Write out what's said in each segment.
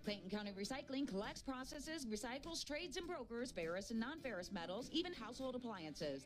Clayton County Recycling collects, processes, recycles, trades, and brokers ferrous and non-ferrous metals, even household appliances.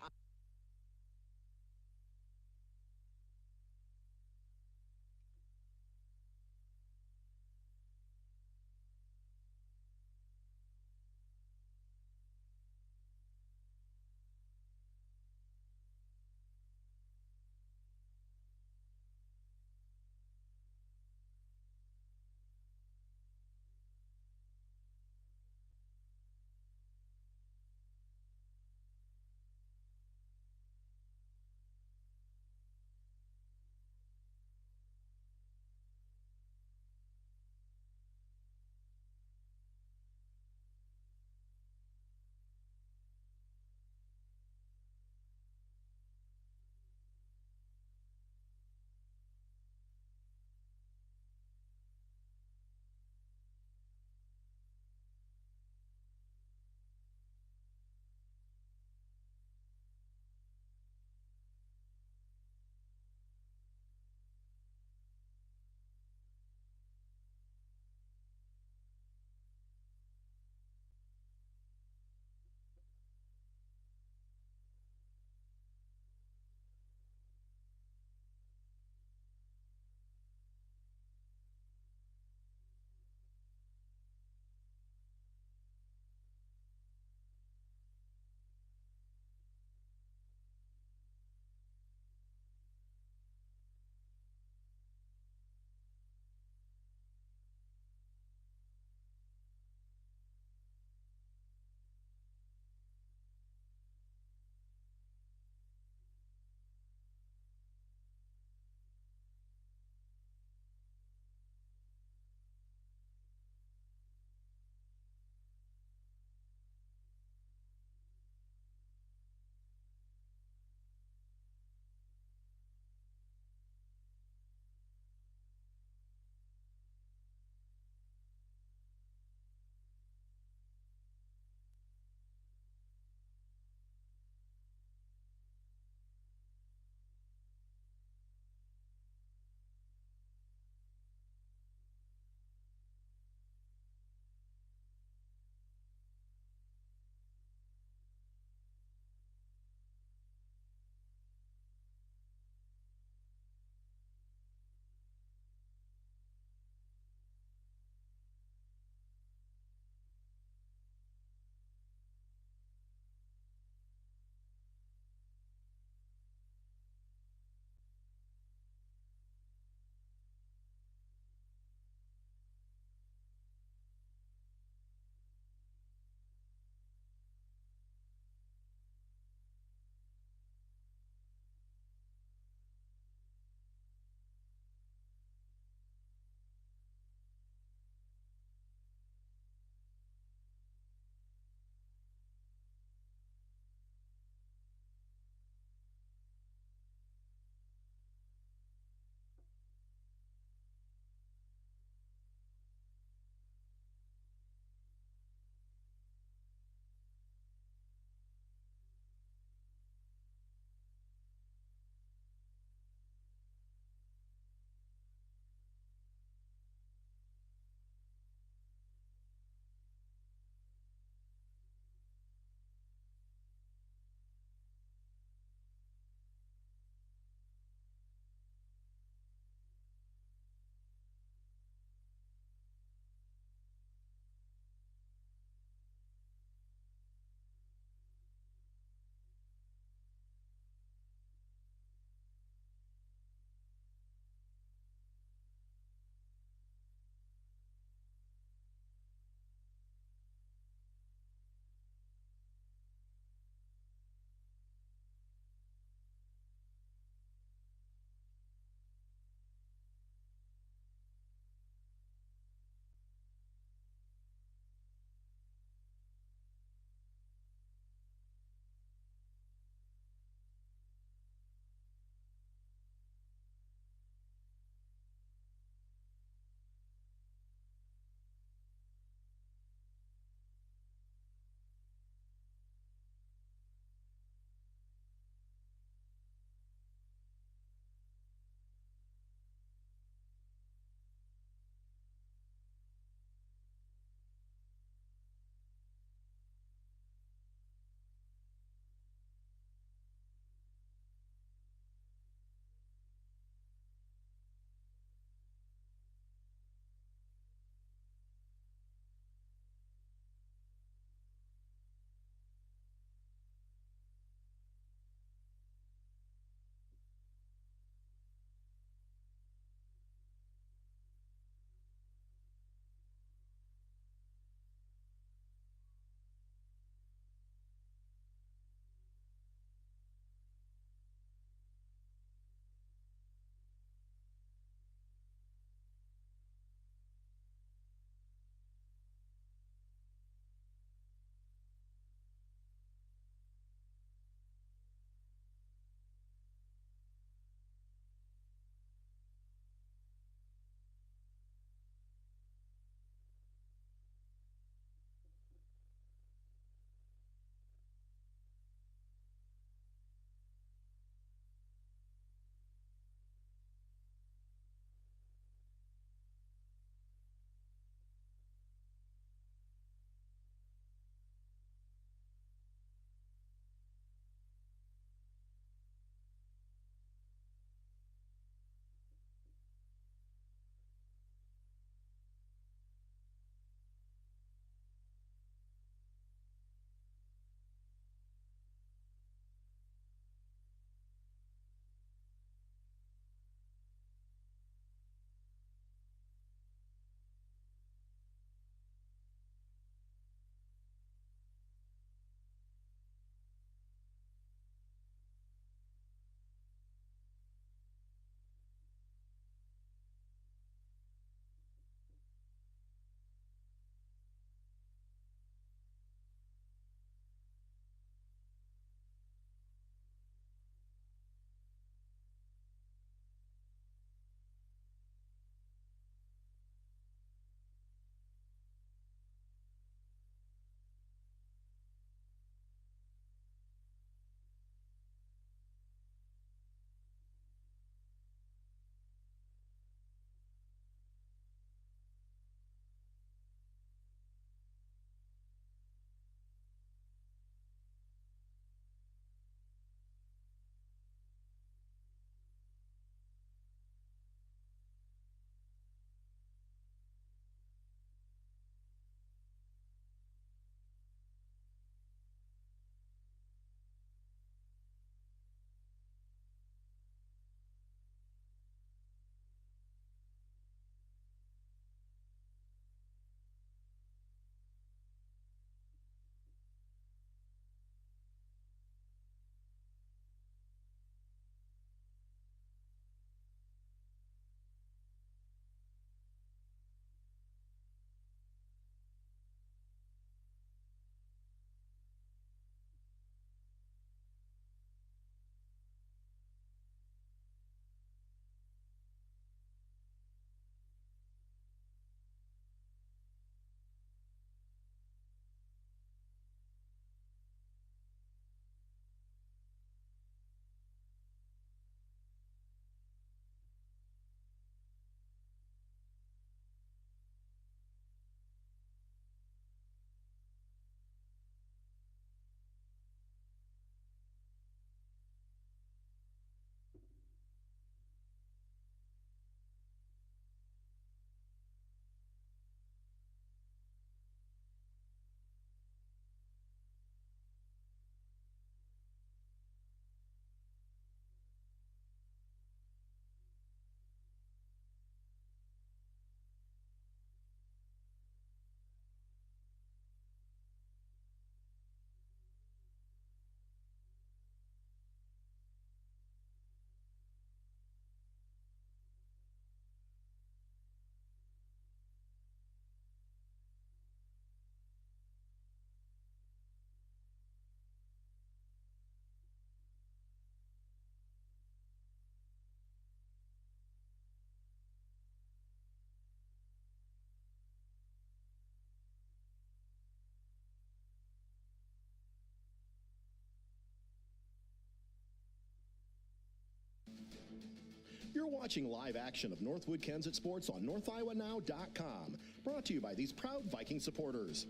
watching live action of Northwood-Kensett sports on NorthIowaNow.com. Brought to you by these proud Viking supporters.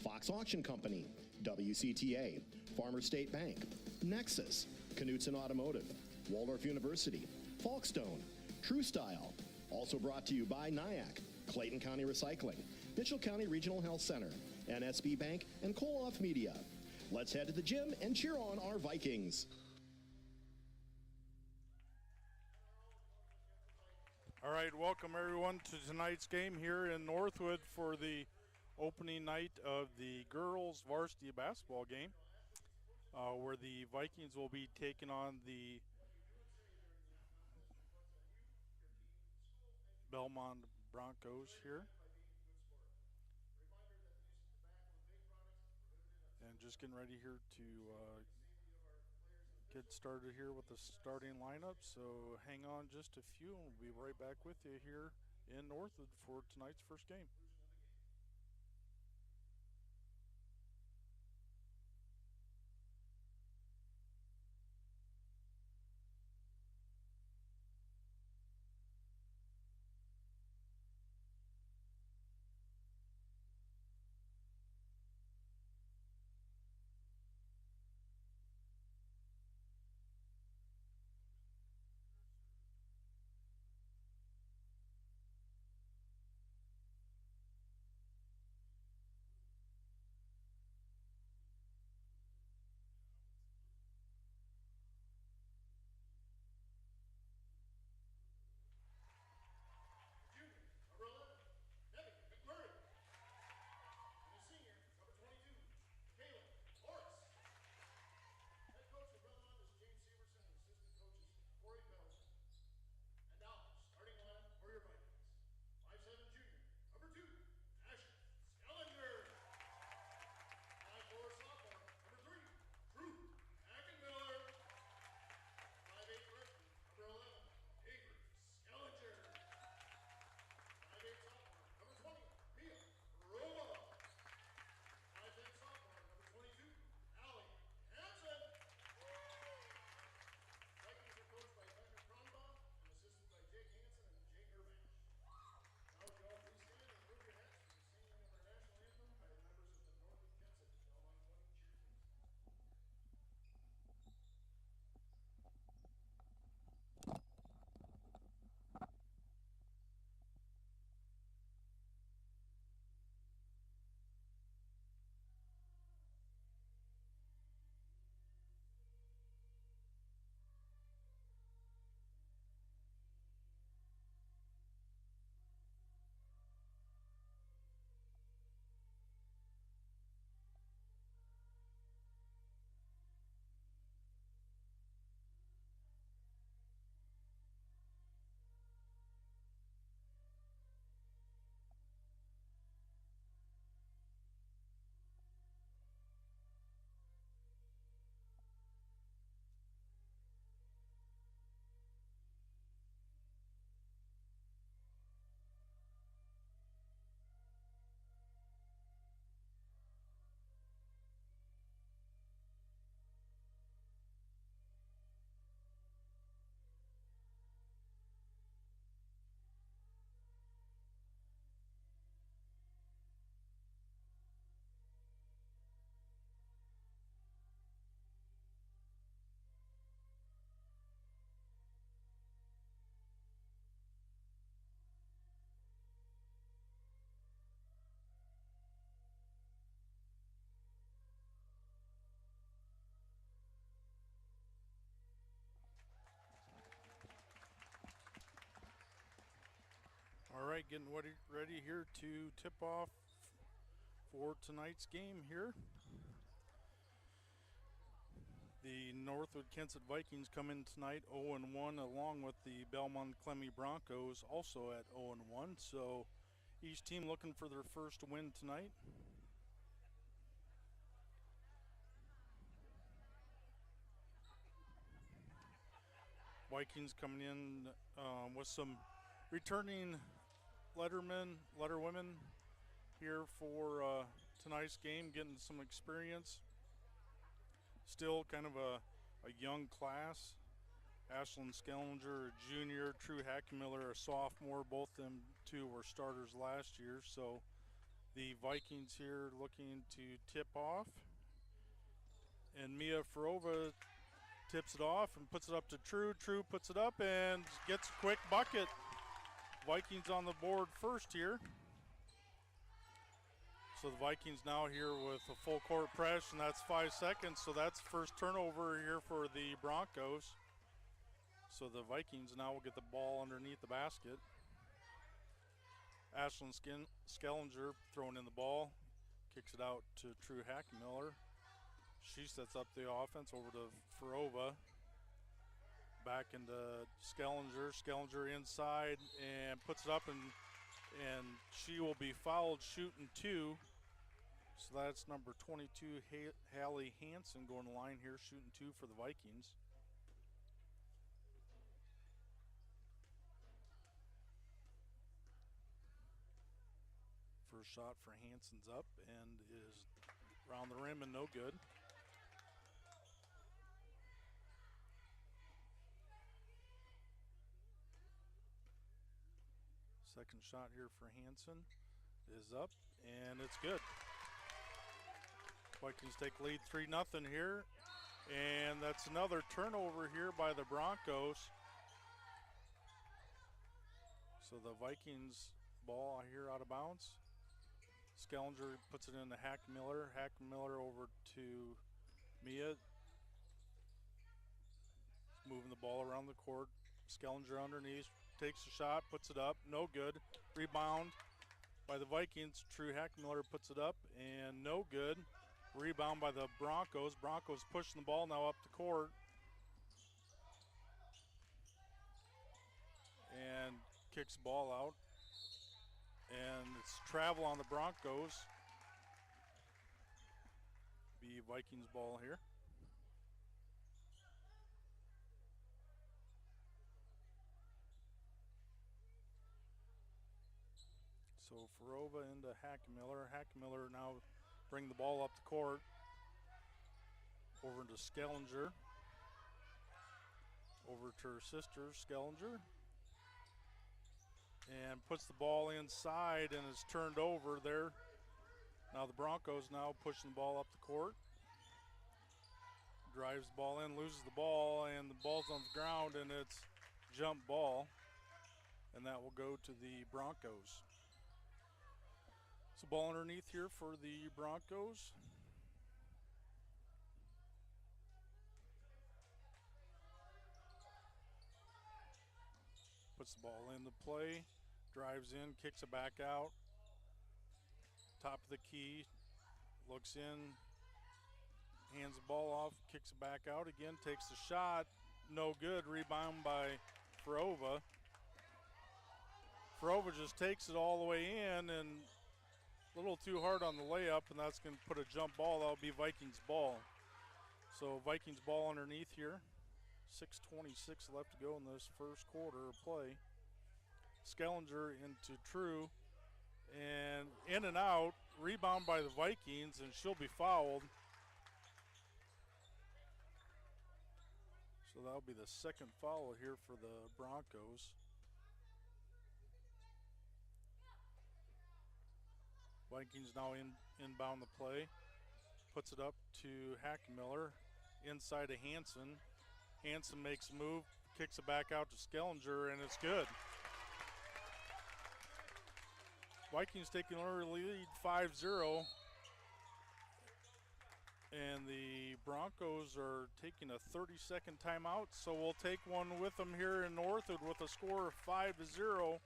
Fox Auction Company, WCTA, Farmers State Bank, Nexus, Knutson Automotive, Waldorf University, Falkstone, True Style. Also brought to you by NIAC, Clayton County Recycling, Mitchell County Regional Health Center, NSB Bank, and Koloff Media. Let's head to the gym and cheer on our Vikings. All right, welcome everyone to tonight's game here in Northwood for the opening night of the girls varsity basketball game, where the Vikings will be taking on the Belmond Broncos here. And just getting ready here to get started here with the starting lineup. So hang on just a few and we'll be right back with you here in Northwood for tonight's first game. All right, getting ready here to tip off for tonight's game here. The Northwood-Kensett Vikings come in tonight 0-1, along with the Belmond-Klemme Broncos also at 0-1. So each team looking for their first win tonight. Vikings coming in with some returning letterwomen here for tonight's game, getting some experience. Still kind of a young class Ashlyn Skellinger, a junior, True Hackmiller, a sophomore. Both them two were starters last year. So the Vikings here looking to tip off. And Mia Farova tips it off and puts it up to True. True puts it up and gets a quick bucket. Vikings on the board first here. So the Vikings now here with a full court press, and that's 5 seconds. So that's first turnover here for the Broncos. So the Vikings now will get the ball underneath the basket. Ashlyn Skellinger throwing in the ball, kicks it out to True Hackmiller. She sets up the offense over to Farova. Back into Skellinger. Skellinger inside and puts it up, and she will be fouled shooting 2. So that's number 22, Hallie Hansen, going to the line here, shooting 2 for the Vikings. First shot for Hansen's up and is around the rim and no good. Second shot here for Hansen is up and it's good. Vikings take lead 3-0 here, and that's another turnover here by the Broncos. So the Vikings ball here out of bounds. Skellinger puts it into Hackmiller. Hackmiller over to Mia. Moving the ball around the court. Skellinger underneath, takes a shot, puts it up, no good. Rebound by the Vikings. True Hackmiller puts it up and no good. Rebound by the Broncos. Broncos pushing the ball now up the court. And kicks the ball out. And it's travel on the Broncos. Be Vikings ball here. So Farova into Hackmiller. Hackmiller now bring the ball up the court. Over to Skellinger. Over to her sister, Skellinger. And puts the ball inside and is turned over there. Now the Broncos now pushing the ball up the court. Drives the ball in, loses the ball, and the ball's on the ground, and it's jump ball. And that will go to the Broncos. So ball underneath here for the Broncos. Puts the ball into play, drives in, kicks it back out. Top of the key, looks in, hands the ball off, kicks it back out again, takes the shot, no good. Rebound by Farova. Farova just takes it all the way in and a little too hard on the layup, and that's going to put a jump ball. That'll be Vikings ball. So Vikings ball underneath here. 6:26 left to go in this first quarter of play. Skellinger into True, and in and out. Rebound by the Vikings, and she'll be fouled. So that'll be the second foul here for the Broncos. Vikings now inbound the play. Puts it up to Hackmiller. Inside to Hansen. Hansen makes a move, kicks it back out to Skellinger, and it's good. Vikings taking an early lead, 5-0. And the Broncos are taking a 30-second timeout, so we'll take one with them here in Northwood with a score of 5-0.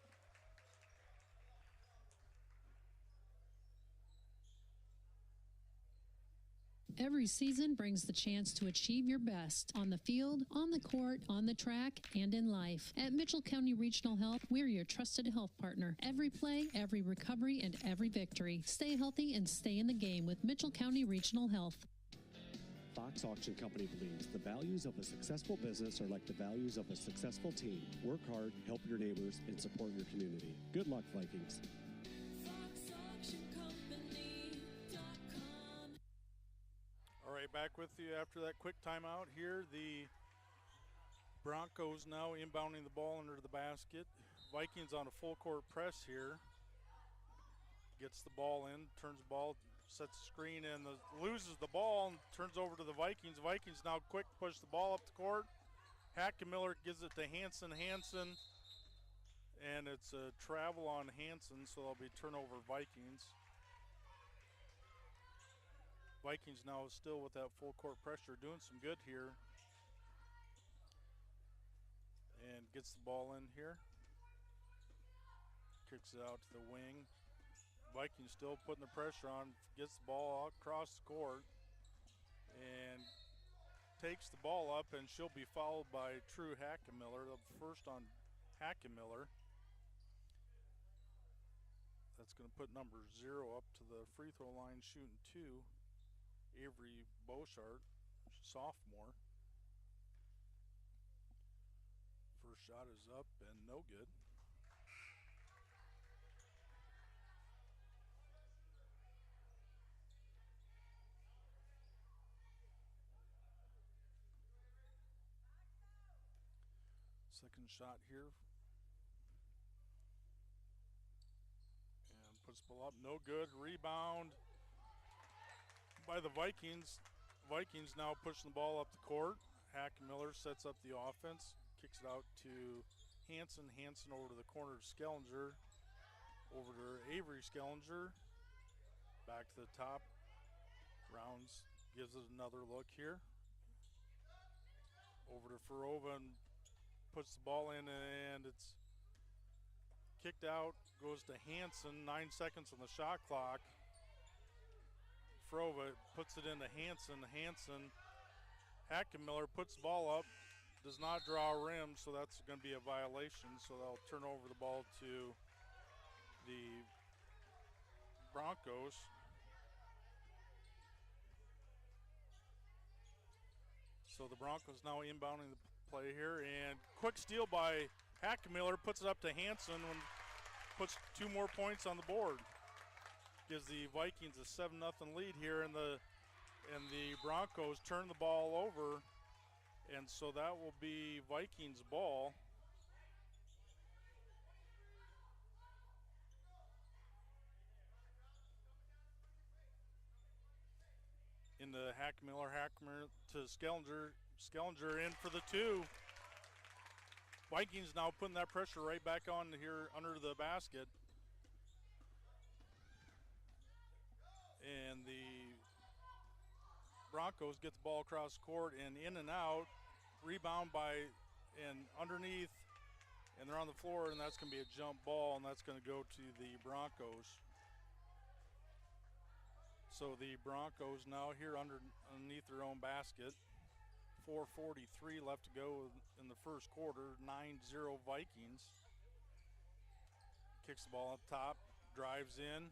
Every season brings the chance to achieve your best on the field, on the court, on the track, and in life. At Mitchell County Regional Health, we're your trusted health partner. Every play, every recovery, and every victory. Stay healthy and stay in the game with Mitchell County Regional Health. Fox Auction Company believes the values of a successful business are like the values of a successful team. Work hard, help your neighbors, and support your community. Good luck, Vikings. All right, back with you after that quick timeout here. The Broncos now inbounding the ball under the basket. Vikings on a full court press here. Gets the ball in, turns the ball, sets the screen, and loses the ball and turns over to the Vikings. Vikings now quick push the ball up the court. Hackemiller gives it to Hansen. And it's a travel on Hansen, so there'll be turnover Vikings. Vikings now still with that full court pressure, doing some good here. And gets the ball in here. Kicks it out to the wing. Vikings still putting the pressure on, gets the ball out across the court and takes the ball up, and she'll be fouled by True Hackemiller. The first on Hackemiller. That's going to put number 0 up to the free throw line shooting 2. Avery Beauchart, sophomore. First shot is up and no good. Second shot here. And puts the ball up, no good. Rebound by the Vikings. Vikings now pushing the ball up the court. Hackemiller sets up the offense, kicks it out to Hansen. Hansen over to the corner to Skellinger. Over to Avery Skellinger. Back to the top. Rounds gives it another look here. Over to Farova and puts the ball in, and it's kicked out. Goes to Hansen. 9 seconds on the shot clock. Farova puts it into Hansen. Hackemiller puts the ball up. Does not draw a rim, so that's going to be a violation. So they'll turn over the ball to the Broncos. So the Broncos now inbounding the play here, and quick steal by Hackemiller, puts it up to Hansen and puts 2 more points on the board. Gives the Vikings a 7-0 lead here, and the Broncos turn the ball over, and so that will be Vikings ball. Into Hackemiller to Skellinger in for the 2. Vikings now putting that pressure right back on here under the basket. And the Broncos get the ball across the court and in and out. Rebound and underneath, and they're on the floor, and that's going to be a jump ball, and that's going to go to the Broncos. So the Broncos now here underneath their own basket. 4:43 left to go in the first quarter. 9-0 Vikings. Kicks the ball up top, drives in.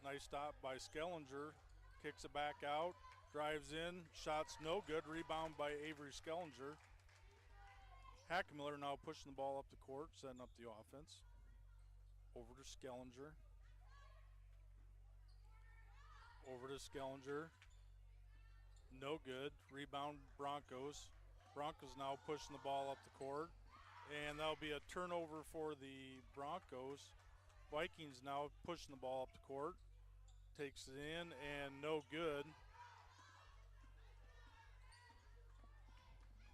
Nice stop by Skellinger. Kicks it back out, drives in. Shot's no good. Rebound by Avery Skellinger. Hackemiller now pushing the ball up the court, setting up the offense. Over to Skellinger. Over to Skellinger. No good. Rebound Broncos. Broncos now pushing the ball up the court. And that'll be a turnover for the Broncos. Vikings now pushing the ball up the court. Takes it in and no good.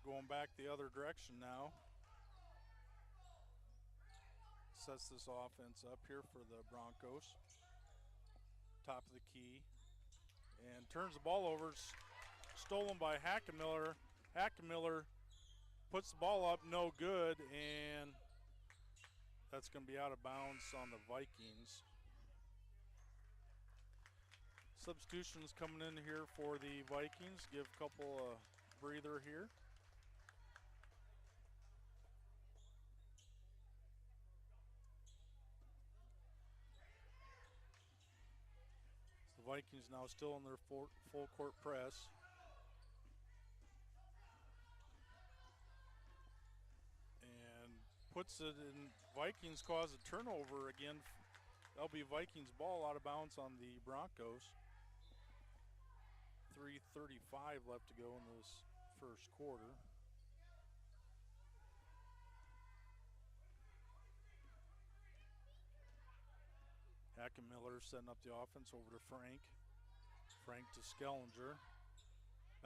Going back the other direction now. Sets this offense up here for the Broncos. Top of the key. And turns the ball over. Stolen by Hackemiller. Hackemiller puts the ball up, no good, and that's going to be out of bounds on the Vikings. Substitutions coming in here for the Vikings. Give a couple of breather here. The Vikings now still in their full court press. And puts it in. Vikings cause a turnover again. That'll be Vikings ball out of bounds on the Broncos. 3:35 left to go in this first quarter. Hackenmiller setting up the offense over to Frank. Frank to Skellinger.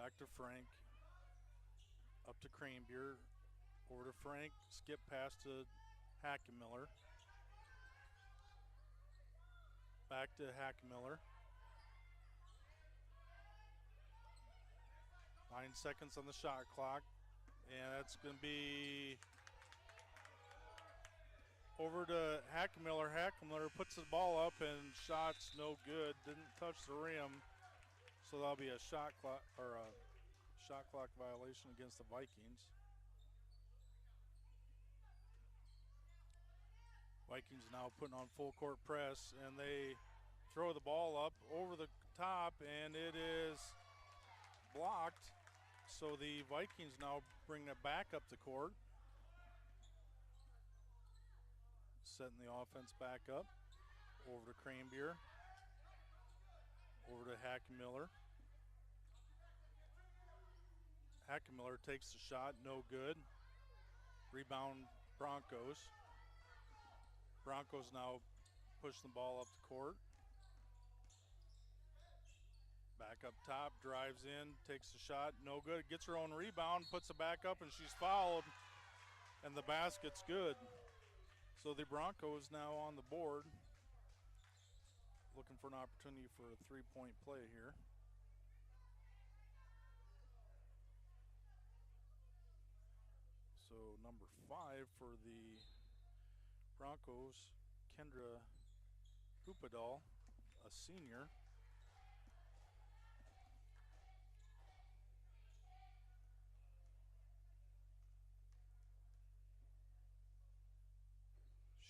Back to Frank. Up to Cranbeer. Over to Frank. Skip pass to Hackenmiller. Back to Hackenmiller. 9 seconds on the shot clock. And that's going to be over to Hackenmiller. Hackenmiller puts the ball up and shot's no good. Didn't touch the rim. So that'll be a shot clock violation against the Vikings. Vikings now putting on full court press, and they throw the ball up over the top, and it is blocked. So the Vikings now bring it back up the court. Setting the offense back up. Over to Cranbeer. Over to Hackenmiller. Hackenmiller takes the shot, no good. Rebound Broncos. Broncos now push the ball up the court. Back up top, drives in, takes the shot, no good. Gets her own rebound, puts it back up, and she's fouled, and the basket's good. So the Broncos now on the board, looking for an opportunity for a three-point play here. So number 5 for the Broncos, Kendra Hoopadal, a senior.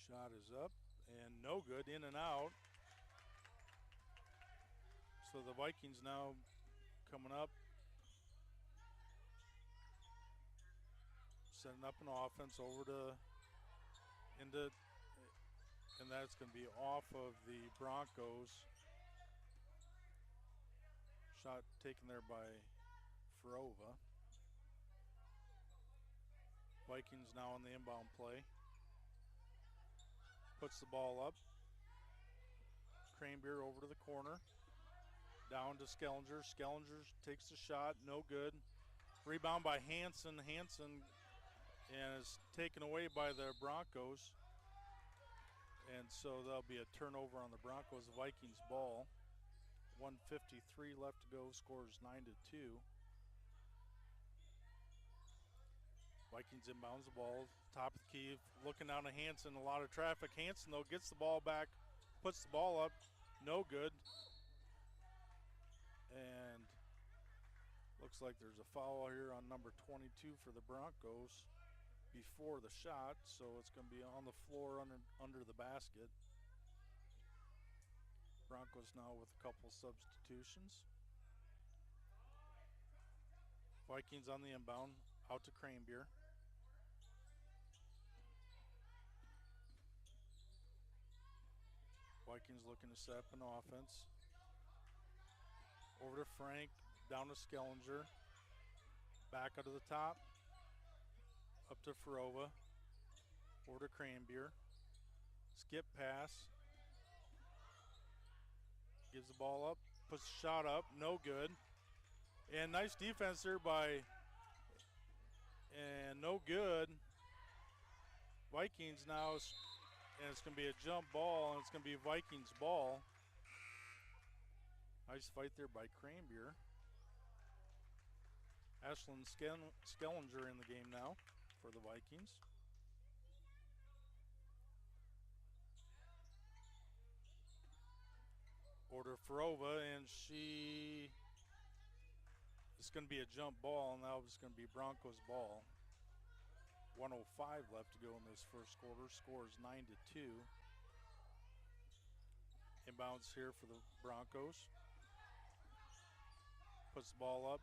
Shot is up and no good, in and out. So the Vikings now coming up, setting up an offense over to into, and that's going to be off of the Broncos. Shot taken there by Ferova. Vikings now on the inbound play. Puts the ball up. Cranbeer over to the corner. Down to Skellinger. Skellinger takes the shot, no good. Rebound by Hanson. Hanson and is taken away by the Broncos. And so there'll be a turnover on the Broncos Vikings ball. 1:53 left to go. Scores 9-2. Vikings inbounds the ball, top of the key, looking down to Hanson, a lot of traffic. Hanson, though, gets the ball back, puts the ball up, no good. And looks like there's a foul here on number 22 for the Broncos before the shot, so it's going to be on the floor under the basket. Broncos now with a couple substitutions. Vikings on the inbound, out to Cranbeer. Vikings looking to set up an offense. Over to Frank, down to Skellinger. Back out to the top. Up to Ferova. Over to Cranbeer. Skip pass. Gives the ball up, puts the shot up, no good. And nice defense there by, and no good. Vikings now, and it's going to be a jump ball, and it's going to be Vikings ball. Nice fight there by Cranbeer. Ashlyn Skellinger in the game now for the Vikings. Order Ferova, and it's going to be a jump ball, and now it's going to be Broncos ball. 1:05 left to go in this first quarter. Scores 9-2. Inbounds here for the Broncos. Puts the ball up.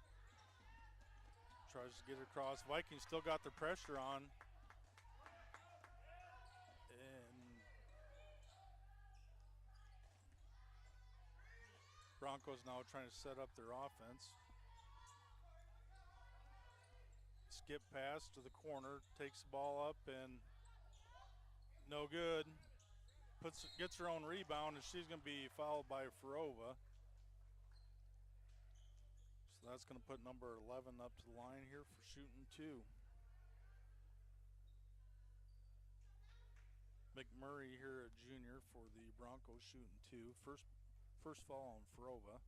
Tries to get it across. Vikings still got the pressure on. And Broncos now trying to set up their offense. Skip pass to the corner, takes the ball up, and no good. Gets her own rebound, and she's going to be fouled by Farova. So that's going to put number 11 up to the line here for shooting two. McMurray here, a junior, for the Broncos, shooting two. First foul on Farova.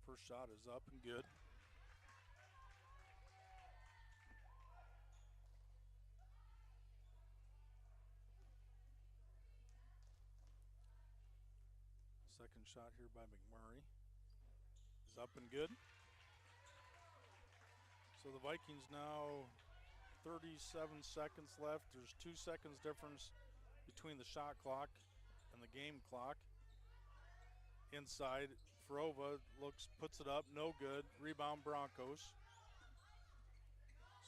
First shot is up and good. Second shot here by McMurray is up and good. So the Vikings now 37 seconds left. There's 2 seconds difference between the shot clock and the game clock. Inside, Farova puts it up, no good. Rebound Broncos.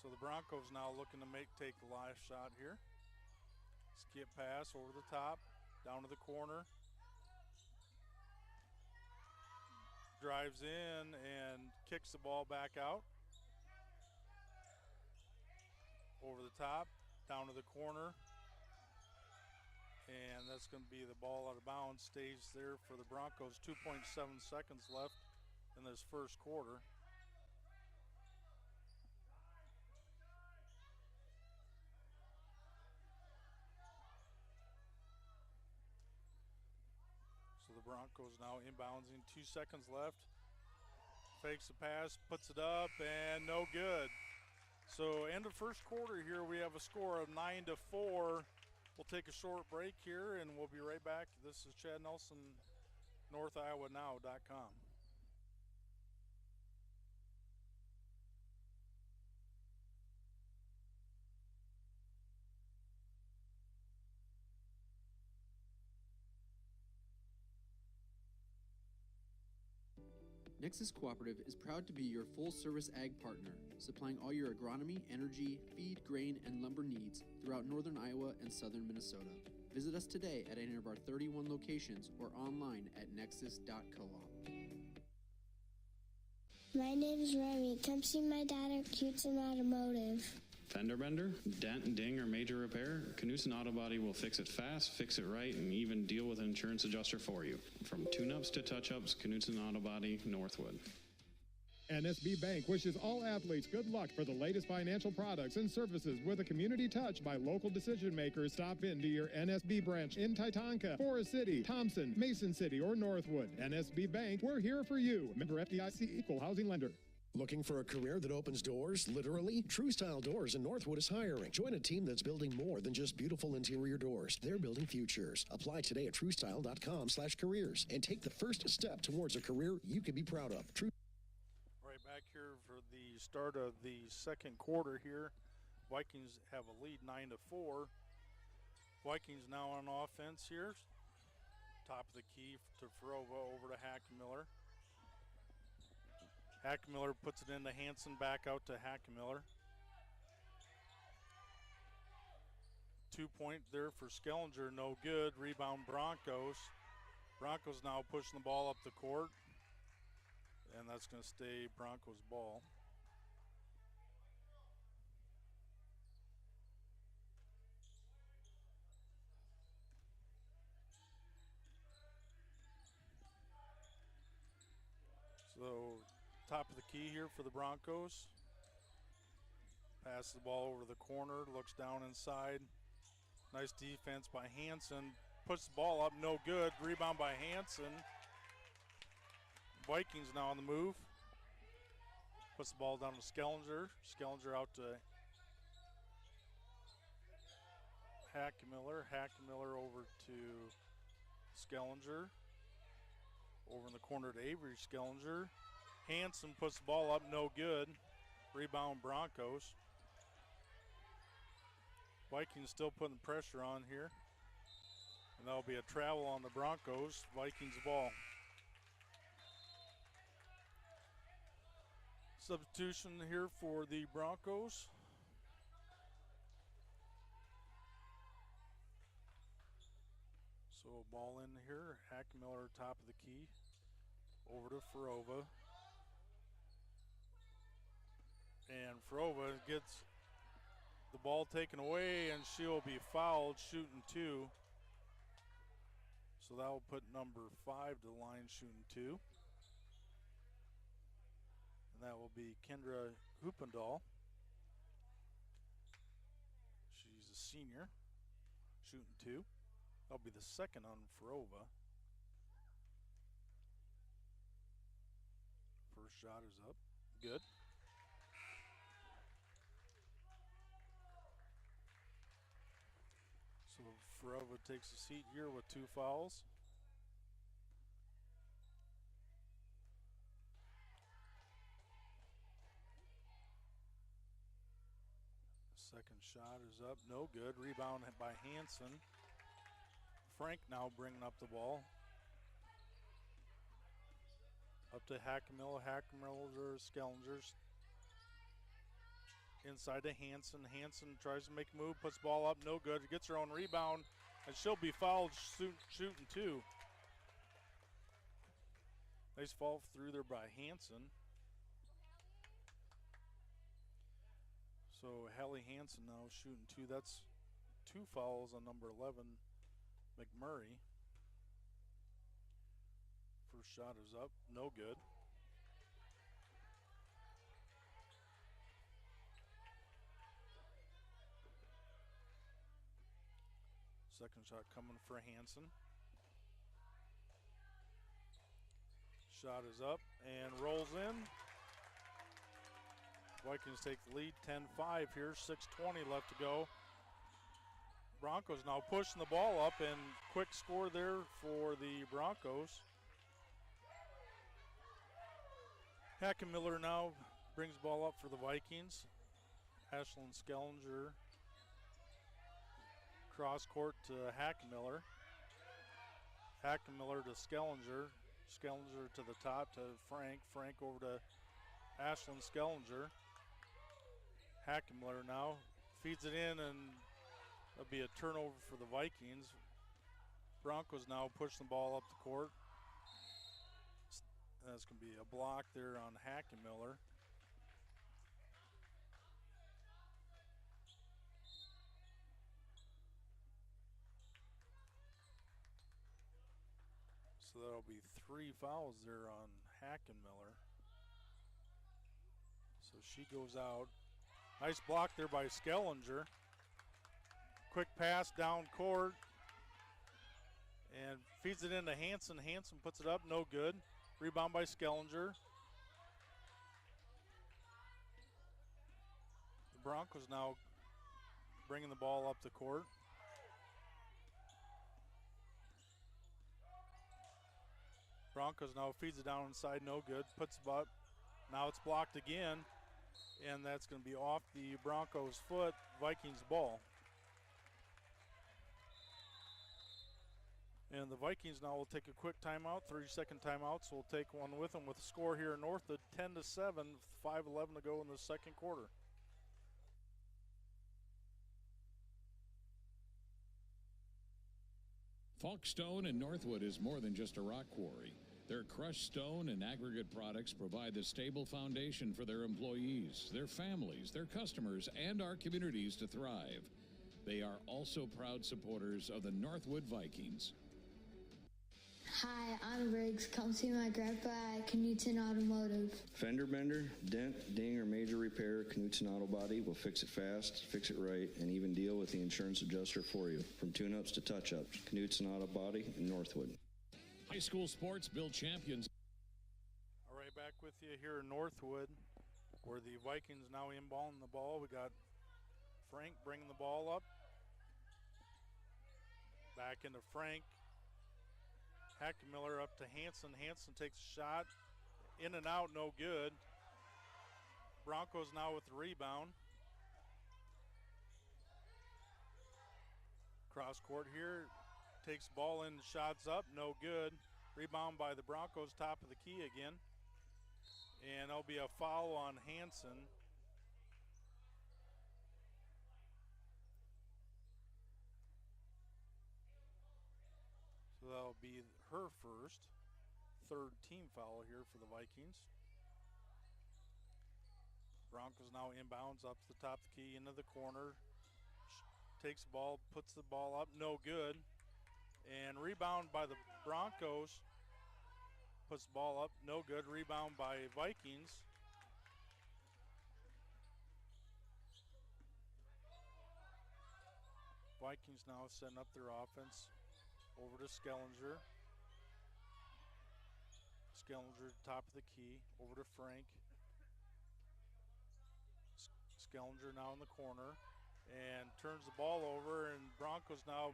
So the Broncos now looking to take the last shot here. Skip pass over the top, down to the corner. Drives in and kicks the ball back out. Over the top, down to the corner. And that's going to be the ball out of bounds. Stays there for the Broncos. 2.7 seconds left in this first quarter. So the Broncos now inboundsing. 2 seconds left. Fakes the pass, puts it up, and no good. So end of first quarter here, we have a score of 9-4. We'll take a short break here, and we'll be right back. This is Chad Nelson, NorthIowaNow.com. Nexus Cooperative is proud to be your full-service ag partner, supplying all your agronomy, energy, feed, grain, and lumber needs throughout northern Iowa and southern Minnesota. Visit us today at any of our 31 locations or online at nexus.coop. My name is Remy. Come see my dad at Knutson Automotive. Fender bender, dent, ding, or major repair? Knutson Auto Body will fix it fast, fix it right, and even deal with an insurance adjuster for you. From tune-ups to touch-ups, Knutson Auto Body, Northwood. NSB Bank wishes all athletes good luck for the latest financial products and services with a community touch by local decision makers. Stop into your NSB branch in Titanca, Forest City, Thompson, Mason City, or Northwood. NSB Bank, we're here for you. Member FDIC, equal housing lender. Looking for a career that opens doors, literally? True Style Doors in Northwood is hiring. Join a team that's building more than just beautiful interior doors. They're building futures. Apply today at truestyle.com/careers and take the first step towards a career you can be proud of. Right back here for the start of the second quarter here. Vikings have a lead 9-4. Vikings now on offense here. Top of the key to Farova, over to Hackmiller. Hackmiller puts it into Hansen, back out to Hackmiller. 2-point there for Skellinger, no good. Rebound Broncos. Broncos now pushing the ball up the court, and that's going to stay Broncos ball. So top of the key here for the Broncos. Passes the ball over the corner, looks down inside. Nice defense by Hansen. Puts the ball up, no good. Rebound by Hansen. Vikings now on the move. Puts the ball down to Skellinger. Skellinger out to Hackmiller. Hackmiller over to Skellinger. Over in the corner to Avery Skellinger. Hansen puts the ball up, no good. Rebound Broncos. Vikings still putting pressure on here. And that'll be a travel on the Broncos. Vikings ball. Substitution here for the Broncos. So ball in here. Hackmiller top of the key. Over to Farova. And Farova gets the ball taken away, and she'll be fouled shooting two. So that will put number 5 to the line shooting 2. And that will be Kendra Hoopendahl. She's a senior, shooting 2. That'll be the second on Farova. First shot is up. Good. So Farova takes a seat here with 2 fouls. Second shot is up, no good. Rebound by Hansen. Frank now bringing up the ball. Up to Hackemiller, Skellingers. Inside to Hansen. Hansen tries to make a move, puts the ball up, no good. Gets her own rebound, and she'll be fouled shooting 2. Nice fall through there by Hansen. So Hallie Hansen now shooting 2. That's 2 fouls on number 11, McMurray. First shot is up, no good. Second shot coming for Hansen. Shot is up and rolls in. Vikings take the lead, 10-5 here, 6:20 left to go. Broncos now pushing the ball up, and quick score there for the Broncos. Hackemiller now brings the ball up for the Vikings. Ashlyn Skellinger cross court to Hackemiller. Hackemiller to Skellinger. Skellinger to the top to Frank. Frank over to Ashlyn Skellinger. Hackemiller now feeds it in, and it'll be a turnover for the Vikings. Broncos now pushing the ball up the court. That's going to be a block there on Hackemiller. So that'll be 3 fouls there on Hackemiller. So she goes out. Nice block there by Skellinger. Quick pass down court. And feeds it into Hansen. Hansen puts it up, no good. Rebound by Skellinger. The Broncos now bringing the ball up the court. Broncos now feeds it down inside, no good. Puts it up. Now it's blocked again. And that's going to be off the Broncos' foot, Vikings ball. And the Vikings now will take a quick timeout, 30-second timeout, so we'll take one with them with a score here in Northwood, 10-7, 5:11 to go in the second quarter. Falkstone in Northwood is more than just a rock quarry. Their crushed stone and aggregate products provide the stable foundation for their employees, their families, their customers, and our communities to thrive. They are also proud supporters of the Northwood Vikings. Hi, I'm Riggs. Come see my grandpa at Knutson Automotive. Fender bender, dent, ding, or major repair, Knutson Auto Body will fix it fast, fix it right, and even deal with the insurance adjuster for you. From tune-ups to touch-ups, Knutson Auto Body in Northwood. High school sports build champions. All right, back with you here in Northwood, where the Vikings now inballing the ball. We got Frank bringing the ball up. Back into Frank. Hackemiller up to Hansen. Hansen takes a shot. In and out, no good. Broncos now with the rebound. Cross court here. Takes the ball in, shots up, no good. Rebound by the Broncos, top of the key again. And there'll be a foul on Hansen. So that'll be her first. Third team foul here for the Vikings. Broncos now inbounds up to the top of the key into the corner. Takes the ball, puts the ball up, no good. And rebound by the Broncos. Puts the ball up, no good. Rebound by Vikings. Vikings now setting up their offense. Over to Skellinger. Skellinger, top of the key. Over to Frank. Skellinger now in the corner and turns the ball over, and Broncos now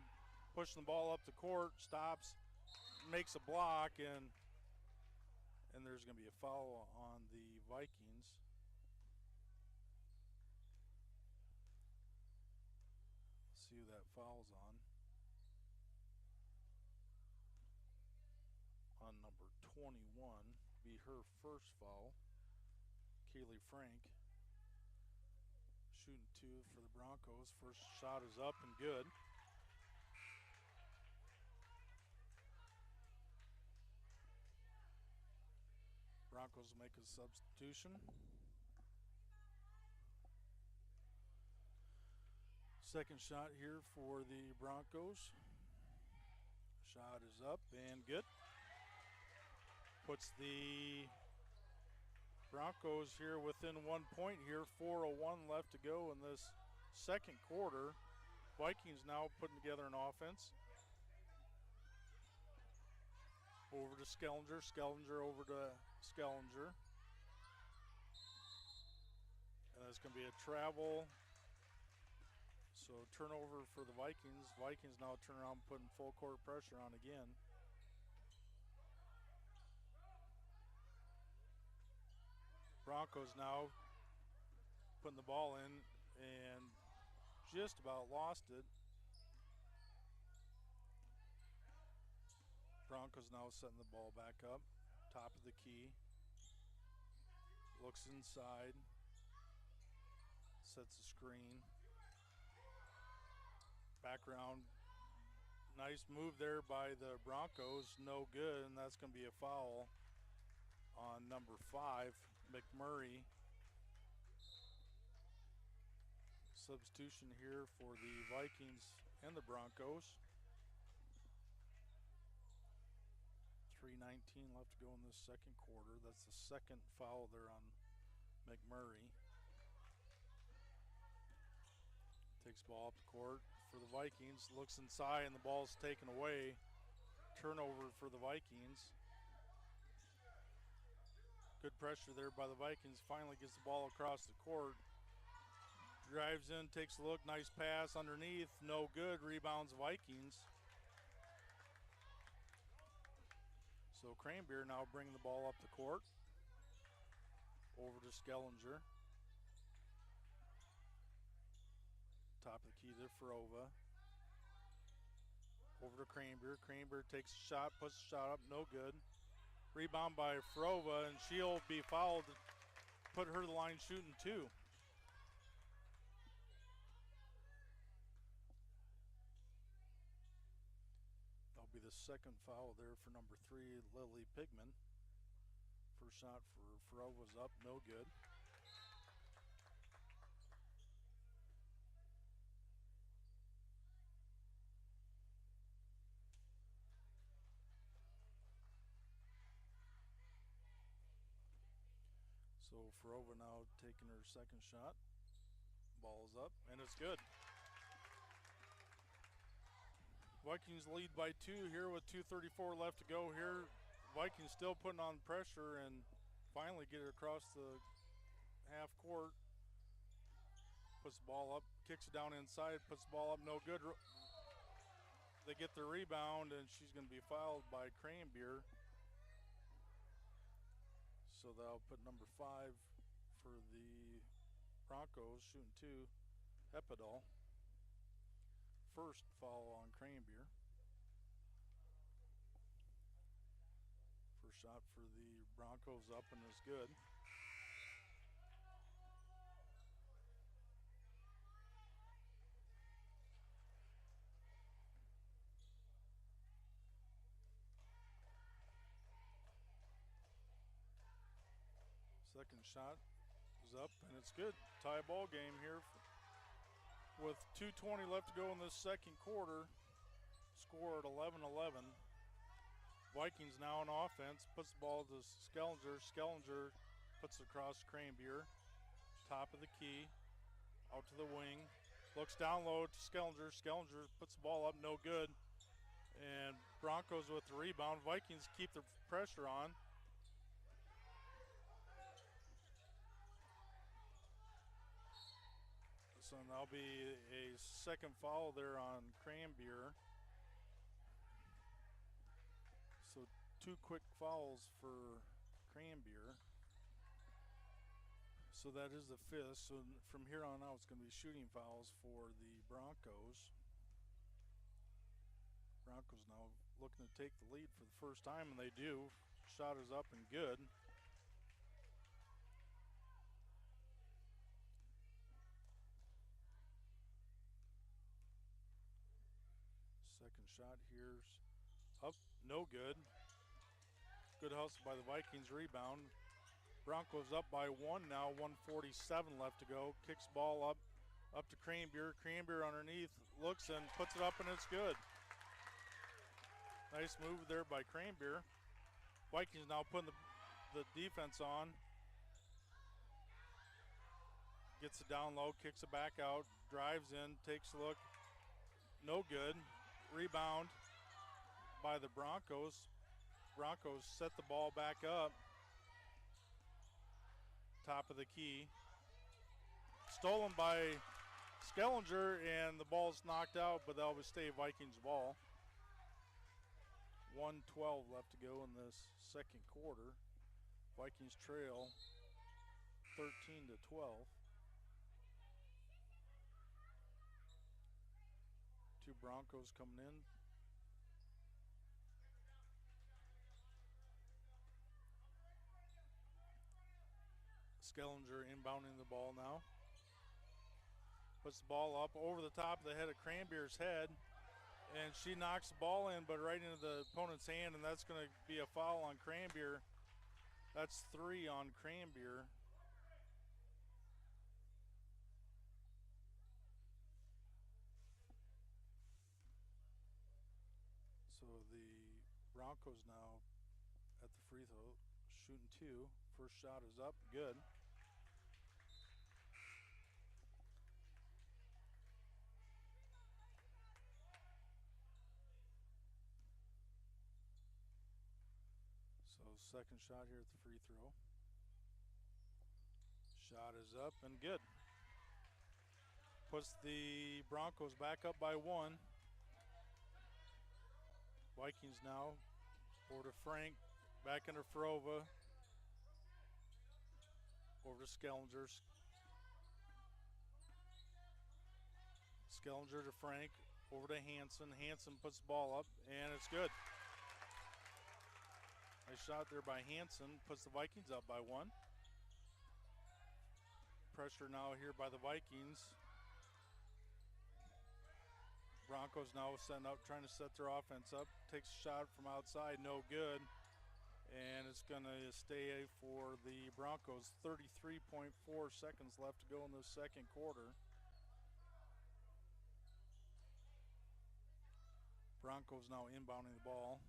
pushing the ball up the court, stops, makes a block, and there's going to be a foul on the Vikings. Let's see who that foul's on. On number 21, be her first foul, Kaylee Frank. Shooting two for the Broncos. First shot is up and good. Broncos make a substitution. Second shot here for the Broncos. Shot is up and good. Puts the Broncos here within 1 point here. 4:01 left to go in this second quarter. Vikings now putting together an offense. Over to Skellinger. Skellinger over to Skellinger. And that's going to be a travel. So turnover for the Vikings. Vikings now turn around putting full court pressure on again. Broncos now putting the ball in and just about lost it. Broncos now setting the ball back up, top of the key. Looks inside, sets a screen. Background, nice move there by the Broncos, no good, and that's going to be a foul on number 5, McMurray. Substitution here for the Vikings and the Broncos. 3:19 left to go in this second quarter. That's the second foul there on McMurray. Takes the ball up the court for the Vikings. Looks inside and the ball's taken away. Turnover for the Vikings. Good pressure there by the Vikings. Finally gets the ball across the court. Drives in, takes a look, nice pass underneath, no good. Rebounds Vikings. So Cranbeer now bringing the ball up the court. Over to Skellinger. Top of the key to Ferova. Over to Cranbeer. Cranbeer takes a shot, puts the shot up, no good. Rebound by Ferova, and she'll be fouled. Put her to the line shooting two. That'll be the second foul there for number 3, Lily Pigman. First shot for Ferova's up, no good. So Ferova now taking her second shot. Ball is up, and it's good. Vikings lead by 2 here with 2:34 left to go here. Vikings still putting on pressure and finally get it across the half court. Puts the ball up, kicks it down inside, puts the ball up, no good. They get the rebound, and she's going to be fouled by Cranbeer. So they'll put number 5 for the Broncos, shooting 2, Hepidal. First foul on Cranbeer. First shot for the Broncos up and is good. Second shot is up and it's good. Tie ball game here with 2:20 left to go in this second quarter. score at 11-11. Vikings now on offense, puts the ball to Skellinger. Skellinger puts it across Cranbeer. Top of the key, out to the wing. Looks down low to Skellinger. Skellinger puts the ball up, no good. And Broncos with the rebound. Vikings keep the pressure on. So that'll be a second foul there on Cranbeer. So 2 quick fouls for Cranbeer. So that is the 5th. So from here on out, it's going to be shooting fouls for the Broncos. Broncos now looking to take the lead for the first time, and they do. Shot is up and good. Second shot here's up, no good. Good hustle by the Vikings, rebound. Broncos up by 1 now, 1:47 left to go. Kicks ball up to Cranbeer. Cranbeer underneath, looks and puts it up, and it's good. Nice move there by Cranbeer. Vikings now putting the defense on. Gets it down low, kicks it back out, drives in, takes a look. No good. Rebound by the Broncos. Broncos set the ball back up. Top of the key. Stolen by Skellinger, and the ball's knocked out, but that'll stay Vikings ball. 1:12 left to go in this second quarter. Vikings trail 13-12. 2 Broncos coming in. Skellinger inbounding the ball now. Puts the ball up over the top of the head of Cranbeer's head, and she knocks the ball in, but right into the opponent's hand, and that's going to be a foul on Cranbeer. That's 3 on Cranbeer. So the Broncos now at the free throw, shooting 2. First shot is up, good. So second shot here at the free throw. Shot is up and good. Puts the Broncos back up by 1. Vikings now over to Frank, back into Ferova. Over to Skellinger. Skellinger to Frank, over to Hansen. Hansen puts the ball up, and it's good. Nice shot there by Hansen, puts the Vikings up by 1. Pressure now here by the Vikings. Broncos now setting up, trying to set their offense up. Takes a shot from outside, no good. And it's going to stay for the Broncos. 33.4 seconds left to go in the second quarter. Broncos now inbounding the ball.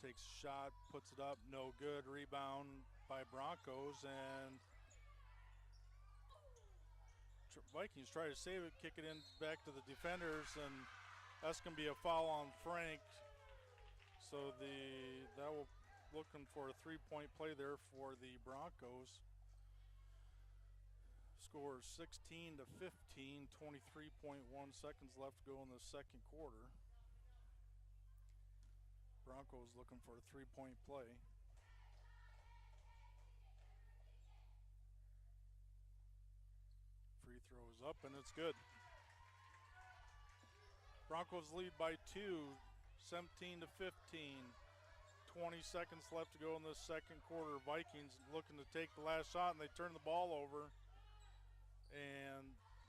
Takes a shot, puts it up, no good. Rebound by Broncos, and Vikings try to save it, kick it in back to the defenders, and that's going to be a foul on Frank. So that will looking for a 3-point play there for the Broncos. Score 16-15, 23.1 seconds left to go in the second quarter. Broncos looking for a 3-point play. Free throw is up and it's good. Broncos lead by 2, 17-15. 20 seconds left to go in this second quarter. Vikings looking to take the last shot, and they turn the ball over. And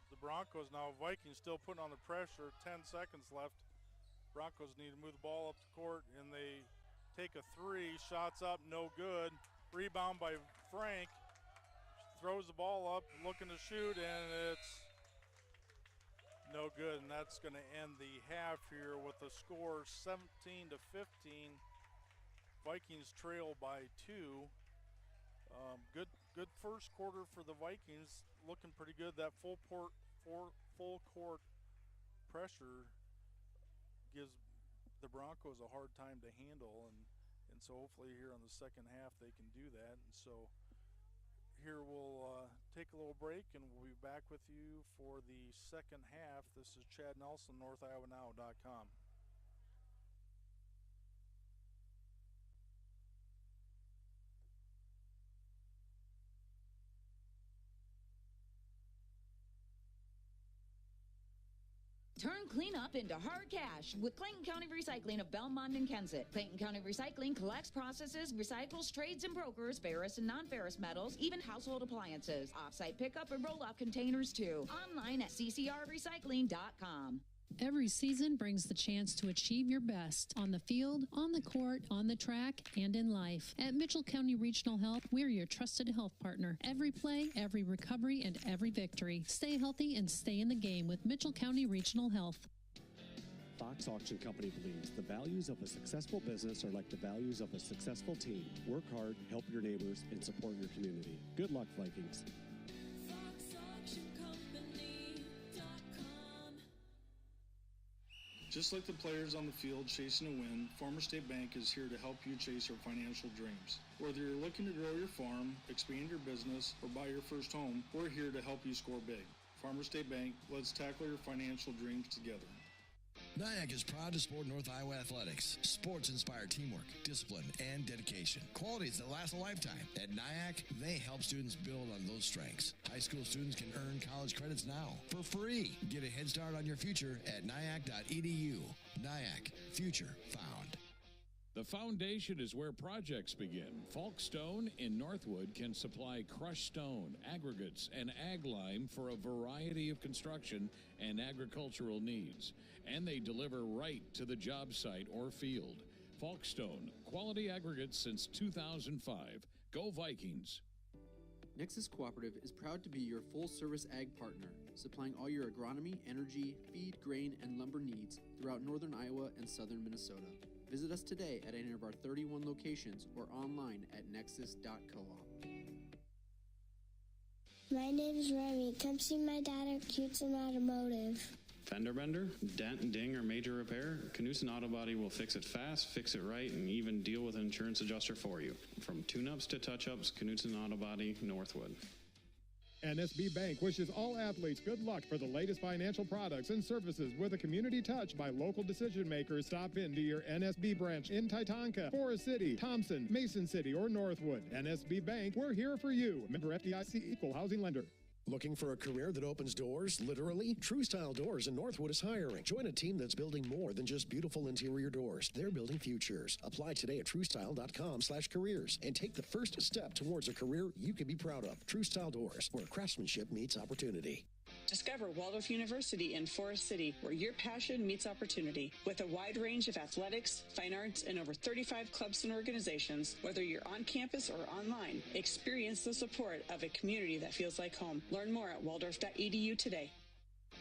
the Broncos now, Vikings still putting on the pressure. 10 seconds left. Broncos need to move the ball up the court, and they take a 3. Shots up, no good. Rebound by Frank. Throws the ball up, looking to shoot, and it's no good, and that's going to end the half here with the score 17-15. Vikings trail by 2. Good first quarter for the Vikings, looking pretty good. That full court pressure gives the Broncos a hard time to handle, and so hopefully here in the second half they can do that. And so here we'll take a little break, and we'll be back with you for the second half. This is Chad Nelson, NorthIowaNow.com. Turn cleanup into hard cash with Clayton County Recycling of Belmond-Kensett. Clayton County Recycling collects, processes, recycles, trades, and brokers ferrous and non-ferrous metals, even household appliances. Off-site pickup and roll-off containers, too. Online at ccrrecycling.com. Every season brings the chance to achieve your best on the field, on the court, on the track, and in life. At Mitchell County Regional Health, we're your trusted health partner. Every play, every recovery, and every victory. Stay healthy and stay in the game with Mitchell County Regional Health. Fox Auction Company believes the values of a successful business are like the values of a successful team. Work hard, help your neighbors, and support your community. Good luck, Vikings. Just like the players on the field chasing a win, Farmer State Bank is here to help you chase your financial dreams. Whether you're looking to grow your farm, expand your business, or buy your first home, we're here to help you score big. Farmer State Bank, let's tackle your financial dreams together. NIAC is proud to support North Iowa athletics. Sports inspire teamwork, discipline, and dedication. Qualities that last a lifetime. At NIAC, they help students build on those strengths. High school students can earn college credits now for free. Get a head start on your future at niac.edu. NIAC, future found. The foundation is where projects begin. Falk Stone in Northwood can supply crushed stone, aggregates, and ag lime for a variety of construction and agricultural needs. And they deliver right to the job site or field. Falk Stone, quality aggregates since 2005. Go Vikings. Nexus Cooperative is proud to be your full-service ag partner, supplying all your agronomy, energy, feed, grain, and lumber needs throughout northern Iowa and southern Minnesota. Visit us today at any of our 31 locations or online at nexus.coop. My name's Remy. Come see my dad at Knutson Automotive. Fender bender, dent, ding, or major repair? Knutson Auto Body will fix it fast, fix it right, and even deal with an insurance adjuster for you. From tune-ups to touch-ups, Knutson Auto Body, Northwood. NSB Bank wishes all athletes good luck for the latest financial products and services with a community touch by local decision makers. Stop into your NSB branch in Titanca, Forest City, Thompson, Mason City, or Northwood. NSB Bank, we're here for you. Member FDIC, equal housing lender. Looking for a career that opens doors, literally? True Style Doors in Northwood is hiring. Join a team that's building more than just beautiful interior doors. They're building futures. Apply today at truestyle.com/careers and take the first step towards a career you can be proud of. True Style Doors, where craftsmanship meets opportunity. Discover Waldorf University in Forest City, where your passion meets opportunity. With a wide range of athletics, fine arts, and over 35 clubs and organizations, whether you're on campus or online, experience the support of a community that feels like home. Learn more at waldorf.edu today.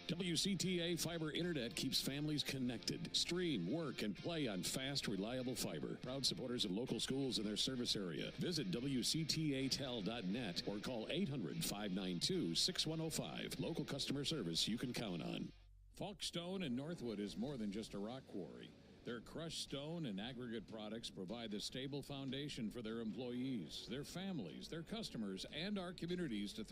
WCTA Fiber Internet keeps families connected. Stream, work, and play on fast, reliable fiber. Proud supporters of local schools in their service area. Visit WCTATel.net or call 800-592-6105. Local customer service you can count on. Falk Stone in Northwood is more than just a rock quarry. Their crushed stone and aggregate products provide the stable foundation for their employees, their families, their customers, and our communities to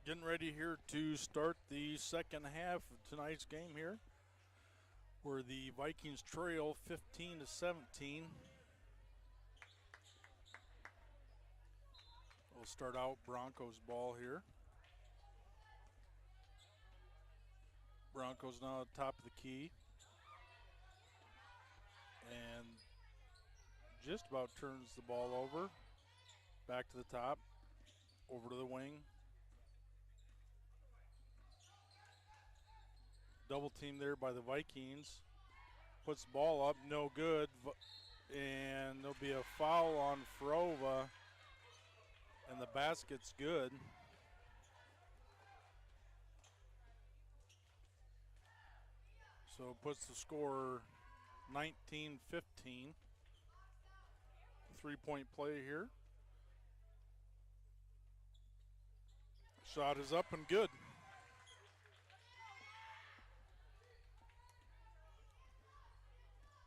Getting ready here to start the second half of tonight's game here, where the Vikings trail 15-17. We'll start out Broncos ball here. Broncos now at the top of the key. And just about turns the ball over. Back to the top. Over to the wing. Double team there by the Vikings. Puts the ball up, no good. And there'll be a foul on Farova. And the basket's good. So it puts the score 19-15. 3-point play here. Shot is up and good.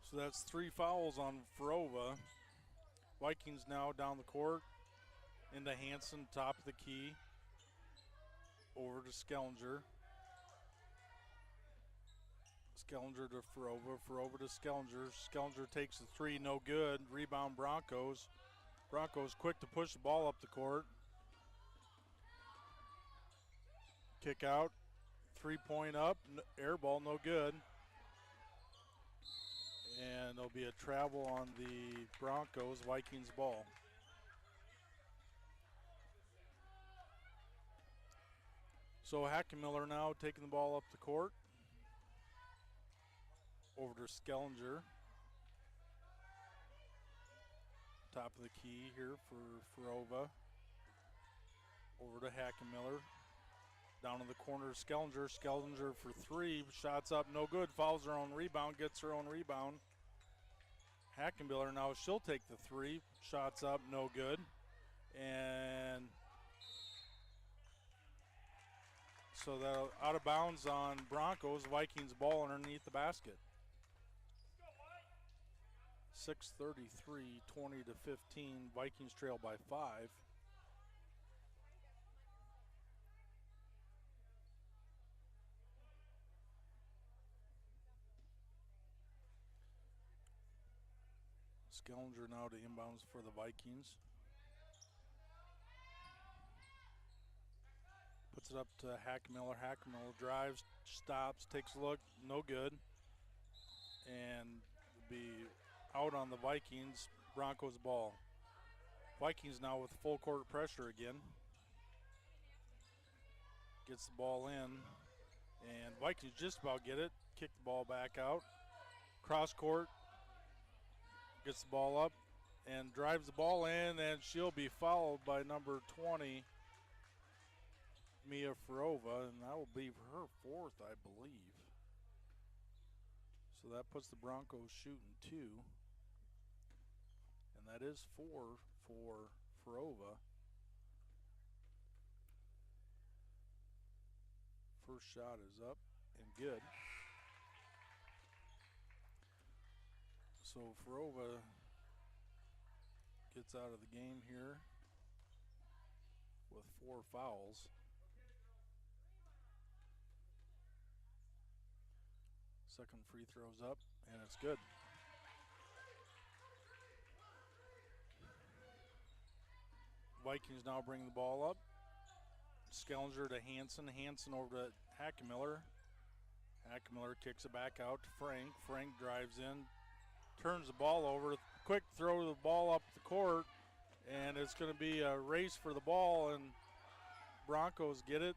So that's 3 fouls on Farova. Vikings now down the court. Into Hansen, top of the key. Over to Skellinger. Skellinger to Farova. Farova to Skellinger. Skellinger takes the 3, no good. Rebound Broncos. Broncos quick to push the ball up the court. Kick out. 3-point up. Air ball, no good. And there'll be a travel on the Broncos. Vikings ball. So Hackenmiller now taking the ball up the court. Over to Skellinger. Top of the key here for Farova. Over to Hackenmiller. Down in the corner, Skellinger. Skellinger for 3. Shots up, no good. Fouls her own rebound, gets her own rebound. Hackenmiller now, she'll take the 3. Shots up, no good. And so that out of bounds on Broncos. Vikings ball underneath the basket. 6:33, 20-15. Vikings trail by 5. Skellinger now to inbounds for the Vikings. Puts it up to Hackenmiller. Hackenmiller drives, stops, takes a look, no good. And be out on the Vikings. Broncos ball. Vikings now with full court pressure again. Gets the ball in. And Vikings just about get it. Kick the ball back out. Cross court. Gets the ball up and drives the ball in, and she'll be fouled by number 20, Mia Farova, and that will be her 4th, I believe. So that puts the Broncos shooting 2, and that is 4 for Farova. First shot is up and good. So Farova gets out of the game here with 4 fouls. Second free throw's up, and it's good. Vikings now bring the ball up. Skellinger to Hansen. Hansen over to Hackenmiller. Hackenmiller kicks it back out to Frank. Frank drives in. Turns the ball over, quick throw the ball up the court, and it's going to be a race for the ball, and Broncos get it.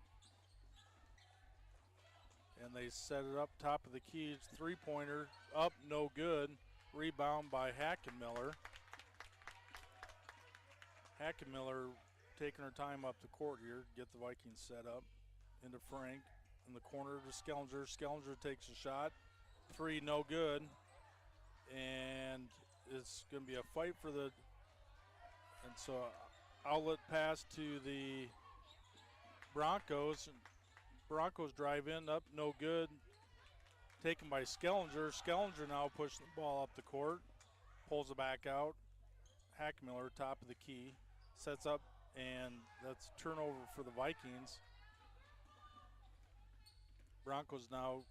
And they set it up top of the key. It's 3-pointer, up, no good. Rebound by Hackenmiller. Hackenmiller taking her time up the court here, get the Vikings set up. Into Frank, in the corner to Skellinger. Skellinger takes a shot. 3, no good. And it's going to be a fight for the, and so outlet pass to the Broncos. Broncos drive in, up, no good. Taken by Skellinger. Skellinger now pushing the ball up the court. Pulls it back out. Hackenmiller, top of the key. Sets up, and that's turnover for the Vikings. Broncos now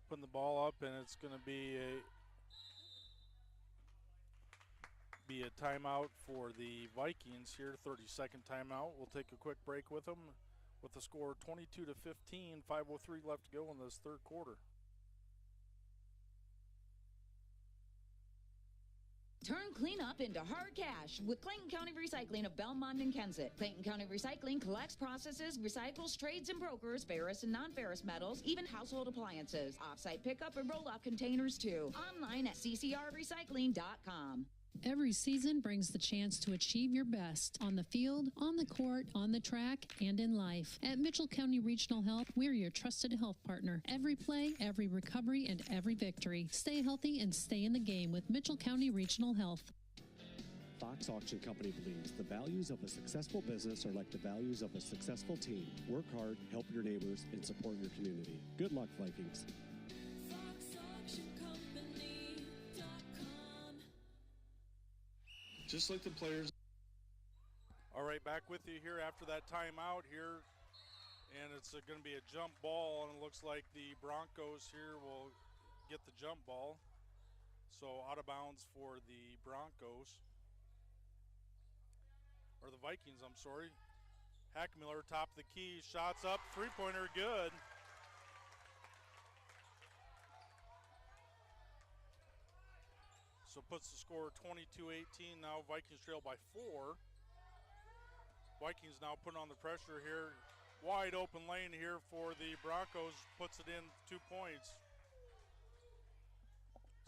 putting the ball up, and it's going to be a timeout for the Vikings here, 30-second timeout. We'll take a quick break with them with the score 22-15, 5:03 left to go in this third quarter. Turn cleanup into hard cash with Clayton County Recycling of Belmond-Kensett. Clayton County Recycling collects, processes, recycles, trades, and brokers ferrous and non-ferrous metals, even household appliances. Off-site pickup and roll-off containers, too. Online at ccrrecycling.com. Every season brings the chance to achieve your best on the field, on the court, on the track, and in life. At Mitchell County Regional Health, we're your trusted health partner. Every play, every recovery, and every victory. Stay healthy and stay in the game with Mitchell County Regional Health. Fox Auction Company believes the values of a successful business are like the values of a successful team. Work hard, help your neighbors, and support your community. Good luck, Vikings. Just like the players. All right, back with you here after that timeout here. And it's going to be a jump ball, and it looks like the Broncos here will get the jump ball. So out of bounds for the Broncos. Or the Vikings, I'm sorry. Hackmiller, top of the key, shots up, three-pointer good. So puts the score 22-18. Now Vikings trail by 4. Vikings now putting on the pressure here. Wide open lane here for the Broncos. Puts it in 2 points.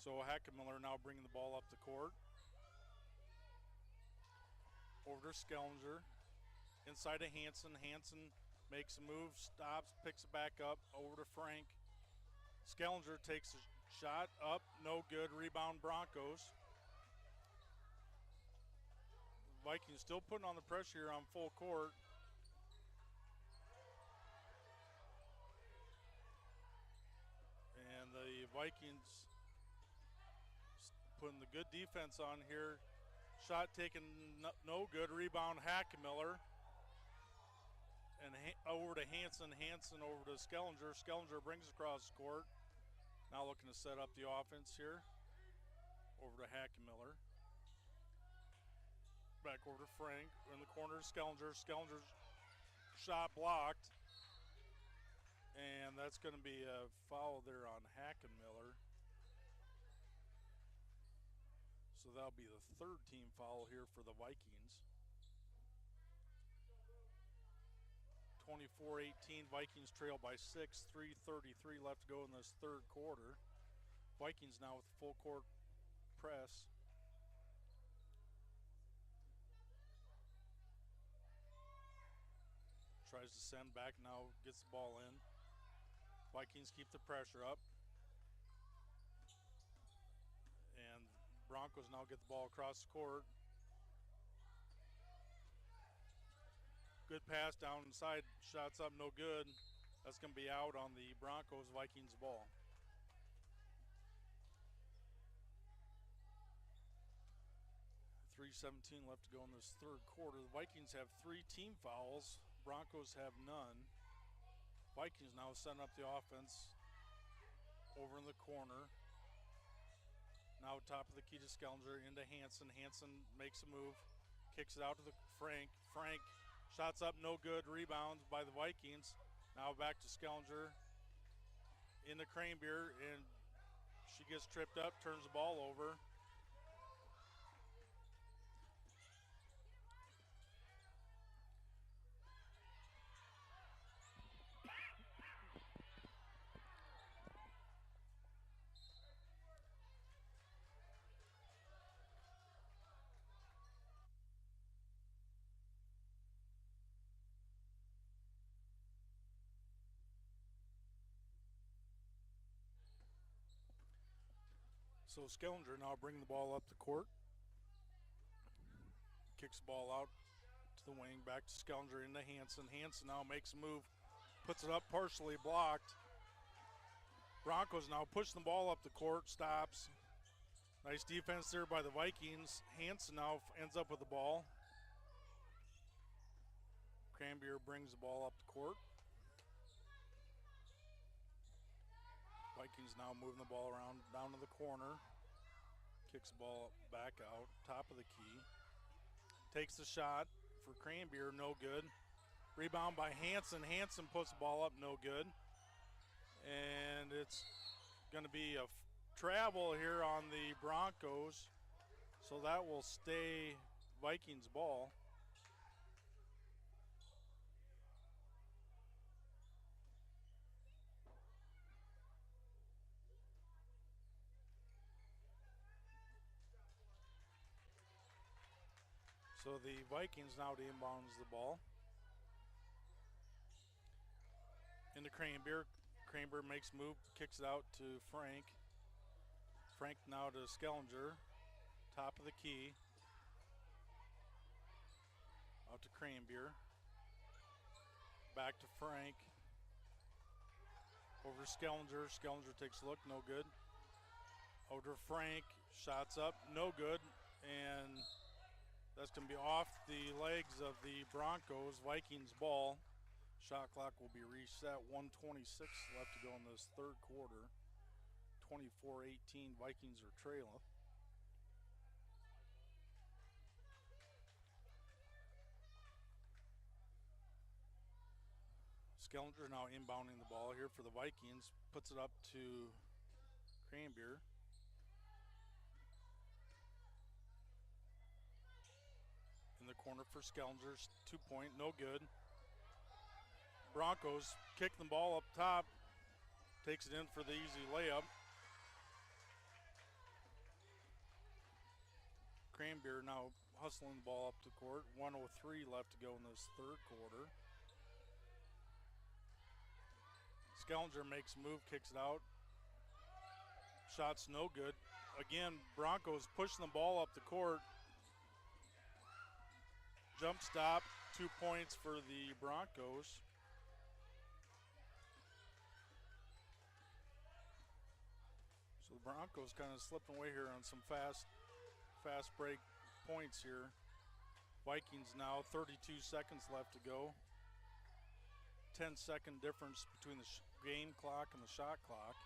So Hackmiller now bringing the ball up the court. Over to Skellinger. Inside to Hansen. Hansen makes a move, stops, picks it back up. Over to Frank. Skellinger takes a shot up, no good. Rebound Broncos. Vikings still putting on the pressure here on full court. And the Vikings putting the good defense on here. Shot taken, no good. Rebound Hackmiller. And over to Hansen. Hansen over to Skellinger. Skellinger brings across the court. Now looking to set up the offense here. Over to Hackmiller. Back over to Frank. In the corner, Skellinger. Skellinger's shot blocked. And that's going to be a foul there on Hackmiller. So that'll be the third team foul here for the Vikings. 24-18, Vikings trail by 6, 3:33 left to go in this third quarter. Vikings now with full court press. Tries to send back, now gets the ball in. Vikings keep the pressure up. And Broncos now get the ball across the court. Good pass down inside, shots up, no good. That's going to be out on the Broncos Vikings ball. .3:17 left to go in this third quarter. The Vikings have 3 team fouls. Broncos have none. Vikings now setting up the offense over in the corner. Now top of the key to Skellinger, into Hansen. Hansen makes a move, kicks it out to the Frank. Frank shots up, no good. Rebound by the Vikings. Now back to Skellinger. Into Cranbeer, and she gets tripped up, turns the ball over. So Skellinger now bringing the ball up the court. Kicks the ball out to the wing, back to Skellinger, into Hansen. Hansen now makes a move, puts it up, partially blocked. Broncos now pushing the ball up the court, stops. Nice defense there by the Vikings. Hansen now ends up with the ball. Cranbeer brings the ball up the court. Vikings now moving the ball around down to the corner. Kicks the ball back out, top of the key. Takes the shot for Cranbeer, no good. Rebound by Hanson. Hanson puts the ball up, no good. And it's going to be a travel here on the Broncos. So that will stay Vikings ball. So the Vikings now to inbounds the ball. Into Cranbeer. Cranbeer makes move, kicks it out to Frank. Frank now to Skellinger. Top of the key. Out to Cranbeer. Back to Frank. Over to Skellinger. Skellinger takes a look, no good. Over to Frank. Shots up, no good. And that's going to be off the legs of the Broncos. Vikings ball. Shot clock will be reset. 1:26 left to go in this third quarter. 24-18, Vikings are trailing. Skellinger now inbounding the ball here for the Vikings. Puts it up to Cranbeer. In the corner for Skellinger. 2-point, no good. Broncos kick the ball up top. Takes it in for the easy layup. Cranbeer now hustling the ball up the court. 1:03 left to go in this third quarter. Skellinger makes a move, kicks it out. Shot's no good. Again, Broncos pushing the ball up the court. Jump stop, 2 points for the Broncos. So the Broncos kind of slipping away here on some fast break points here. Vikings now 32 seconds left to go. 10-second difference between the game clock and the shot clock.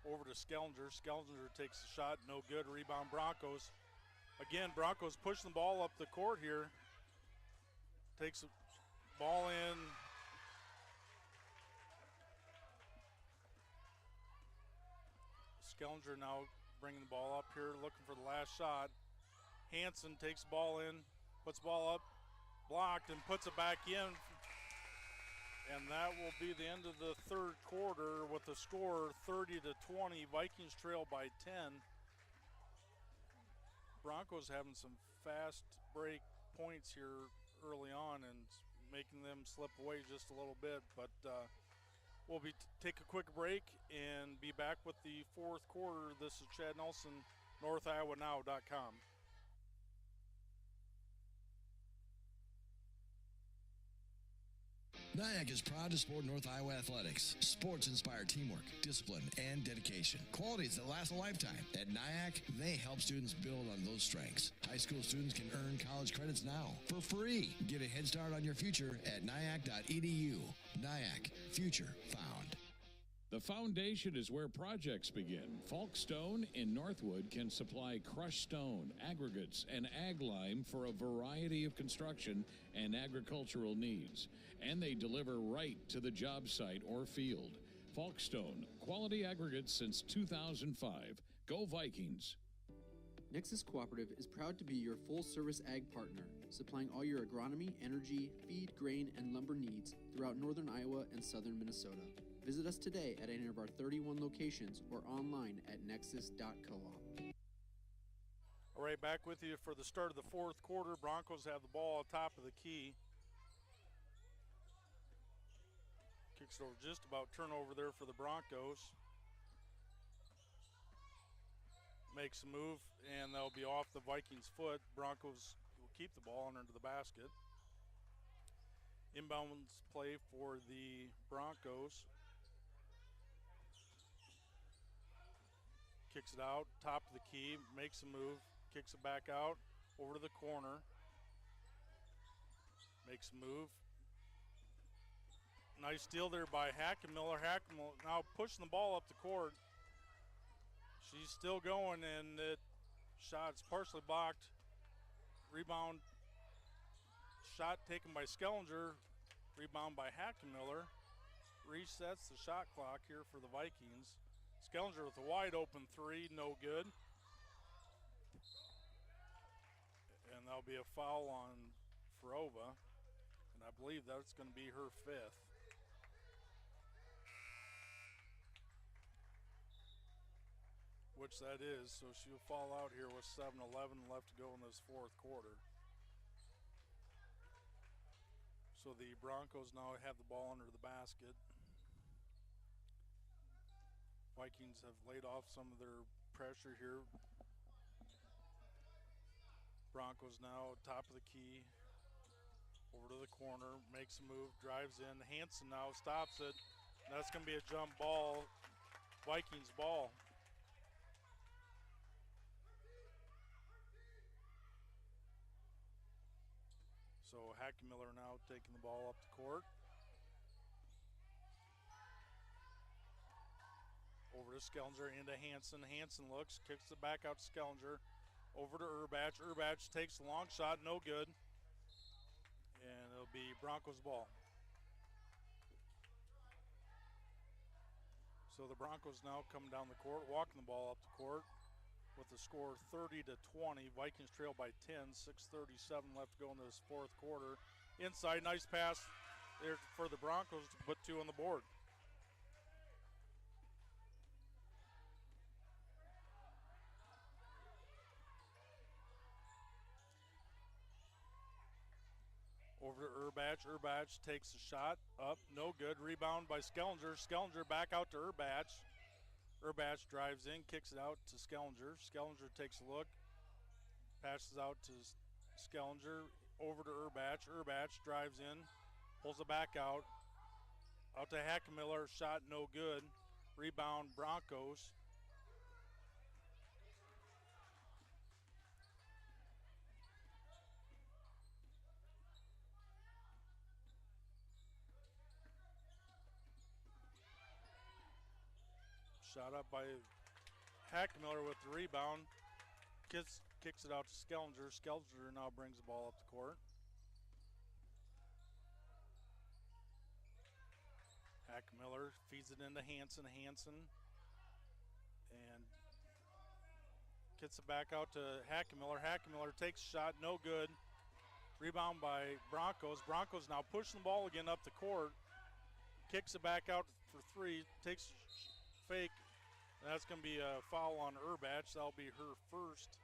Over to Skellinger. Skellinger takes the shot, no good. Rebound Broncos. Again, Broncos pushing the ball up the court here. Takes the ball in. Skellinger now bringing the ball up here, looking for the last shot. Hanson takes the ball in, puts the ball up, blocked, and puts it back in. And that will be the end of the third quarter with the score 30-20. Vikings trail by 10. Broncos having some fast break points here early on and making them slip away just a little bit. But we'll take a quick break and be back with the fourth quarter. This is Chad Nelson, NorthIowaNow.com. NIAC is proud to support North Iowa athletics. Sports inspire teamwork, discipline, and dedication. Qualities that last a lifetime. At NIAC, they help students build on those strengths. High school students can earn college credits now for free. Get a head start on your future at niac.edu. NIAC, future found. The foundation is where projects begin. Falk Stone in Northwood can supply crushed stone, aggregates, and ag lime for a variety of construction and agricultural needs. And they deliver right to the job site or field. Falk Stone, quality aggregates since 2005. Go Vikings. Nexus Cooperative is proud to be your full-service ag partner, supplying all your agronomy, energy, feed, grain, and lumber needs throughout northern Iowa and southern Minnesota. Visit us today at any of our 31 locations or online at nexus.coop. All right, back with you for the start of the fourth quarter. Broncos have the ball on top of the key. Kicks it over, just about turnover there for the Broncos. Makes a move, and that'll be off the Vikings' foot. Broncos will keep the ball and under the basket. Inbounds play for the Broncos. Kicks it out, top of the key, makes a move, kicks it back out, over to the corner. Makes a move. Nice steal there by Hackemiller. Hackemiller now pushing the ball up the court. She's still going, and the shot's partially blocked. Rebound. Shot taken by Skellinger. Rebound by Hackemiller. Resets the shot clock here for the Vikings. Skellinger with a wide open three, no good. And that'll be a foul on Farova. And I believe that's going to be her fifth. Which that is, so she'll fall out here with 7:11 left to go in this fourth quarter. So the Broncos now have the ball under the basket. Vikings have laid off some of their pressure here. Broncos now top of the key. Over to the corner, makes a move, drives in. Hanson now stops it. That's going to be a jump ball, Vikings ball. So Hackemiller now taking the ball up the court. Over to Skellinger, into Hanson. Hanson looks, kicks it back out to Skellinger. Over to Urbach. Urbach takes a long shot, no good. And it'll be Broncos ball. So the Broncos now coming down the court, walking the ball up the court with the score 30-20. Vikings trail by 10, 6:37 left to go in this fourth quarter. Inside, nice pass there for the Broncos to put two on the board. Over to Urbach. Urbach takes a shot up, no good. Rebound by Skellinger. Skellinger back out to Urbach. Urbach drives in, kicks it out to Skellinger. Skellinger takes a look, passes out to Skellinger. Over to Urbach. Urbach drives in, pulls it back out. Out to Hackemiller. Shot no good. Rebound Broncos. Shot up by Hackemiller with the rebound. Kicks it out to Skellinger. Skellinger now brings the ball up the court. Hackemiller feeds it into Hanson. Hanson and gets it back out to Hackemiller. Hackemiller takes a shot, no good. Rebound by Broncos. Broncos now pushing the ball again up the court. Kicks it back out for three. Takes fake. That's going to be a foul on Urbach. That'll be her first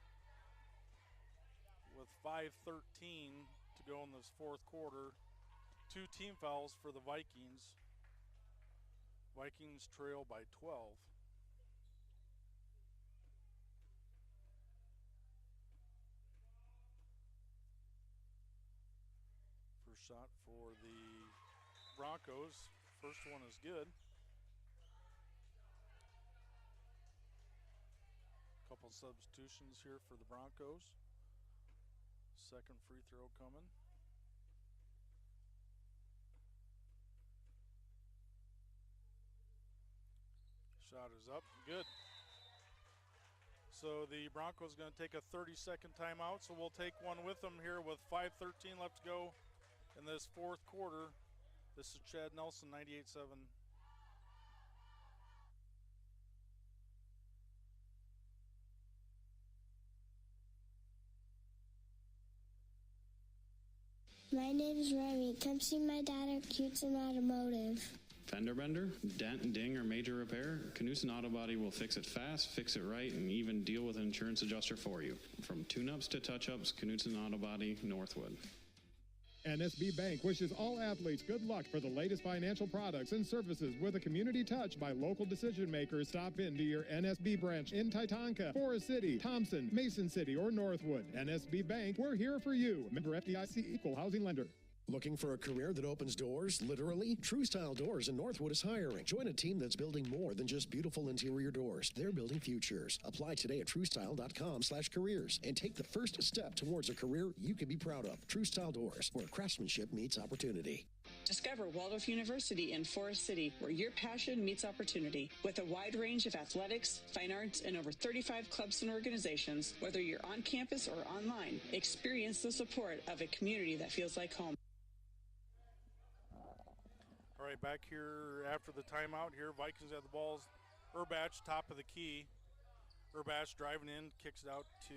with 5:13 to go in this fourth quarter. Two team fouls for the Vikings. Vikings trail by 12. First shot for the Broncos. First one is good. Couple substitutions here for the Broncos. Second free throw coming. Shot is up, good. So the Broncos going to take a 30-second timeout, so we'll take one with them here with 5:13 left to go in this fourth quarter. This is Chad Nelson, 98.7. My name is Remy. Come see my dad at Knutson Automotive. Fender bender, dent, ding, or major repair? Knutson Auto Body will fix it fast, fix it right, and even deal with an insurance adjuster for you. From tune-ups to touch-ups, Knutson Auto Body, Northwood. NSB Bank wishes all athletes good luck for the latest financial products and services with a community touch by local decision makers. Stop into your NSB branch in Titanca, Forest City, Thompson, Mason City, or Northwood. NSB Bank, we're here for you. Member FDIC, equal housing lender. Looking for a career that opens doors, literally? True Style Doors in Northwood is hiring. Join a team that's building more than just beautiful interior doors. They're building futures. Apply today at truestyle.com/careers and take the first step towards a career you can be proud of. True Style Doors, where craftsmanship meets opportunity. Discover Waldorf University in Forest City, where your passion meets opportunity. With a wide range of athletics, fine arts, and over 35 clubs and organizations, whether you're on campus or online, experience the support of a community that feels like home. All right, back here after the timeout here, Vikings have the balls. Urbach, top of the key. Urbach driving in, kicks it out to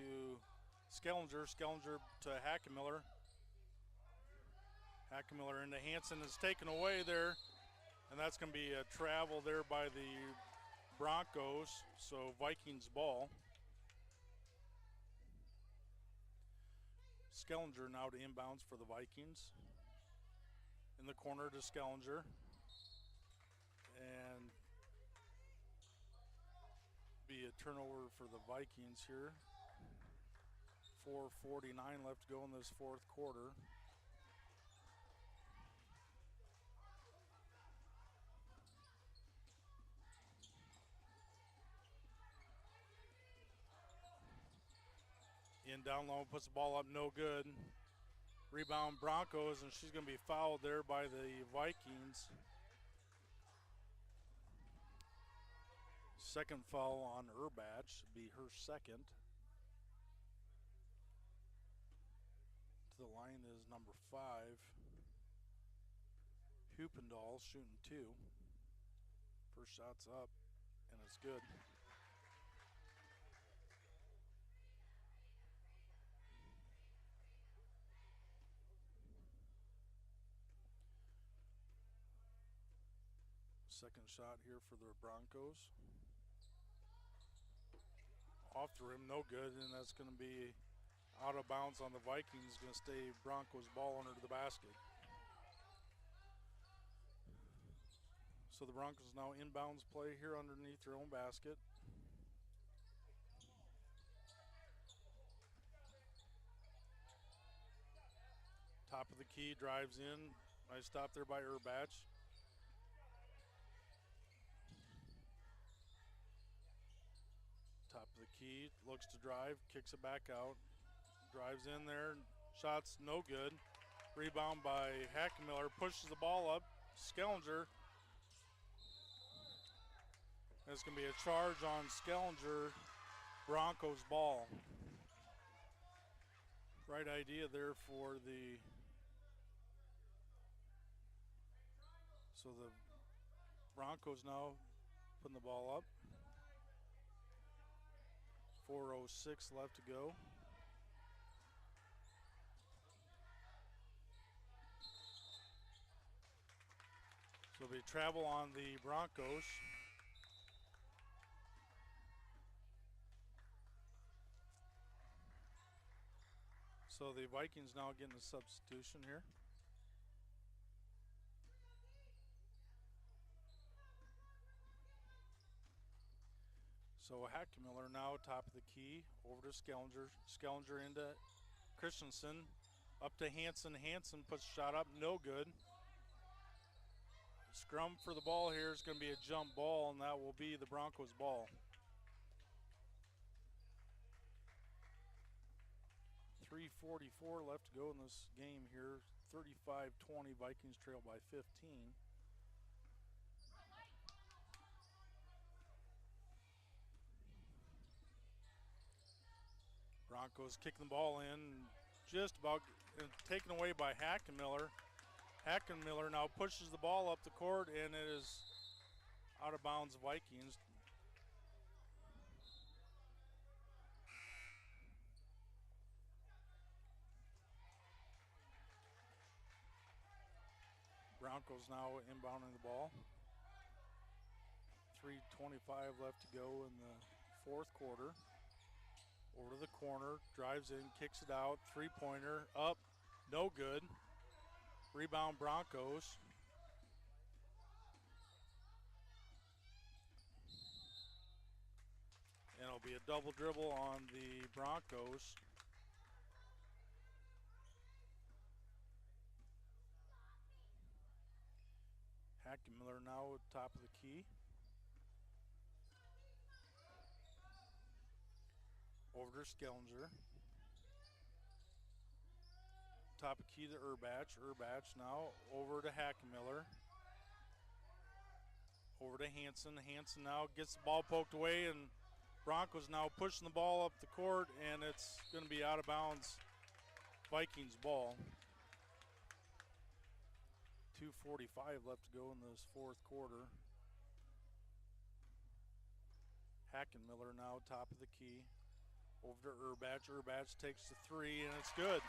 Skellinger. Skellinger to Hackenmiller. Hackenmiller into Hanson is taken away there, and that's going to be a travel there by the Broncos, so Vikings ball. Skellinger now to inbounds for the Vikings. In the corner to Skellinger. And be a turnover for the Vikings here. 4:49 left to go in this fourth quarter. In down low, puts the ball up, no good. Rebound Broncos, and she's going to be fouled there by the Vikings. Second foul on Urbach, be her second. To the line is number 5. Hupendal shooting 2. First shot's up, and it's good. Second shot here for the Broncos. Off the rim, no good, and that's going to be out of bounds on the Vikings. Going to stay Broncos ball under the basket. So the Broncos now inbounds play here underneath their own basket. Top of the key, drives in. Nice stop there by Urbach. Top of the key, looks to drive, kicks it back out. Drives in there, shots no good. Rebound by Hackenmiller, pushes the ball up. Skellinger. There's going to be a charge on Skellinger. Broncos ball. Right idea there for the. So the Broncos now putting the ball up. 4:06 left to go. So it'll be travel on the Broncos. So the Vikings now getting a substitution here. So Hackenmiller now top of the key, over to Skellinger. Skellinger into Christensen, up to Hanson. Hanson puts a shot up, no good. Scrum for the ball here is going to be a jump ball, and that will be the Broncos ball. 3:44 left to go in this game here. 35-20, Vikings trail by 15. Broncos kicking the ball in, just about taken away by Hackenmiller. Hackenmiller now pushes the ball up the court, and it is out of bounds Vikings. Broncos now inbounding the ball. 3:25 left to go in the fourth quarter. Over to the corner, drives in, kicks it out, three-pointer, up, no good. Rebound Broncos. And it'll be a double dribble on the Broncos. Hackenmiller now at top of the key. Over to Skellinger. top of key to Urbach. Urbach now over to Hackmiller. Over to Hanson. Hanson now gets the ball poked away, and Broncos now pushing the ball up the court, and it's going to be out of bounds. Vikings ball. 2:45 left to go in this fourth quarter. Hackenmiller now top of the key. Over to Urbach. Urbach takes the three, and it's good.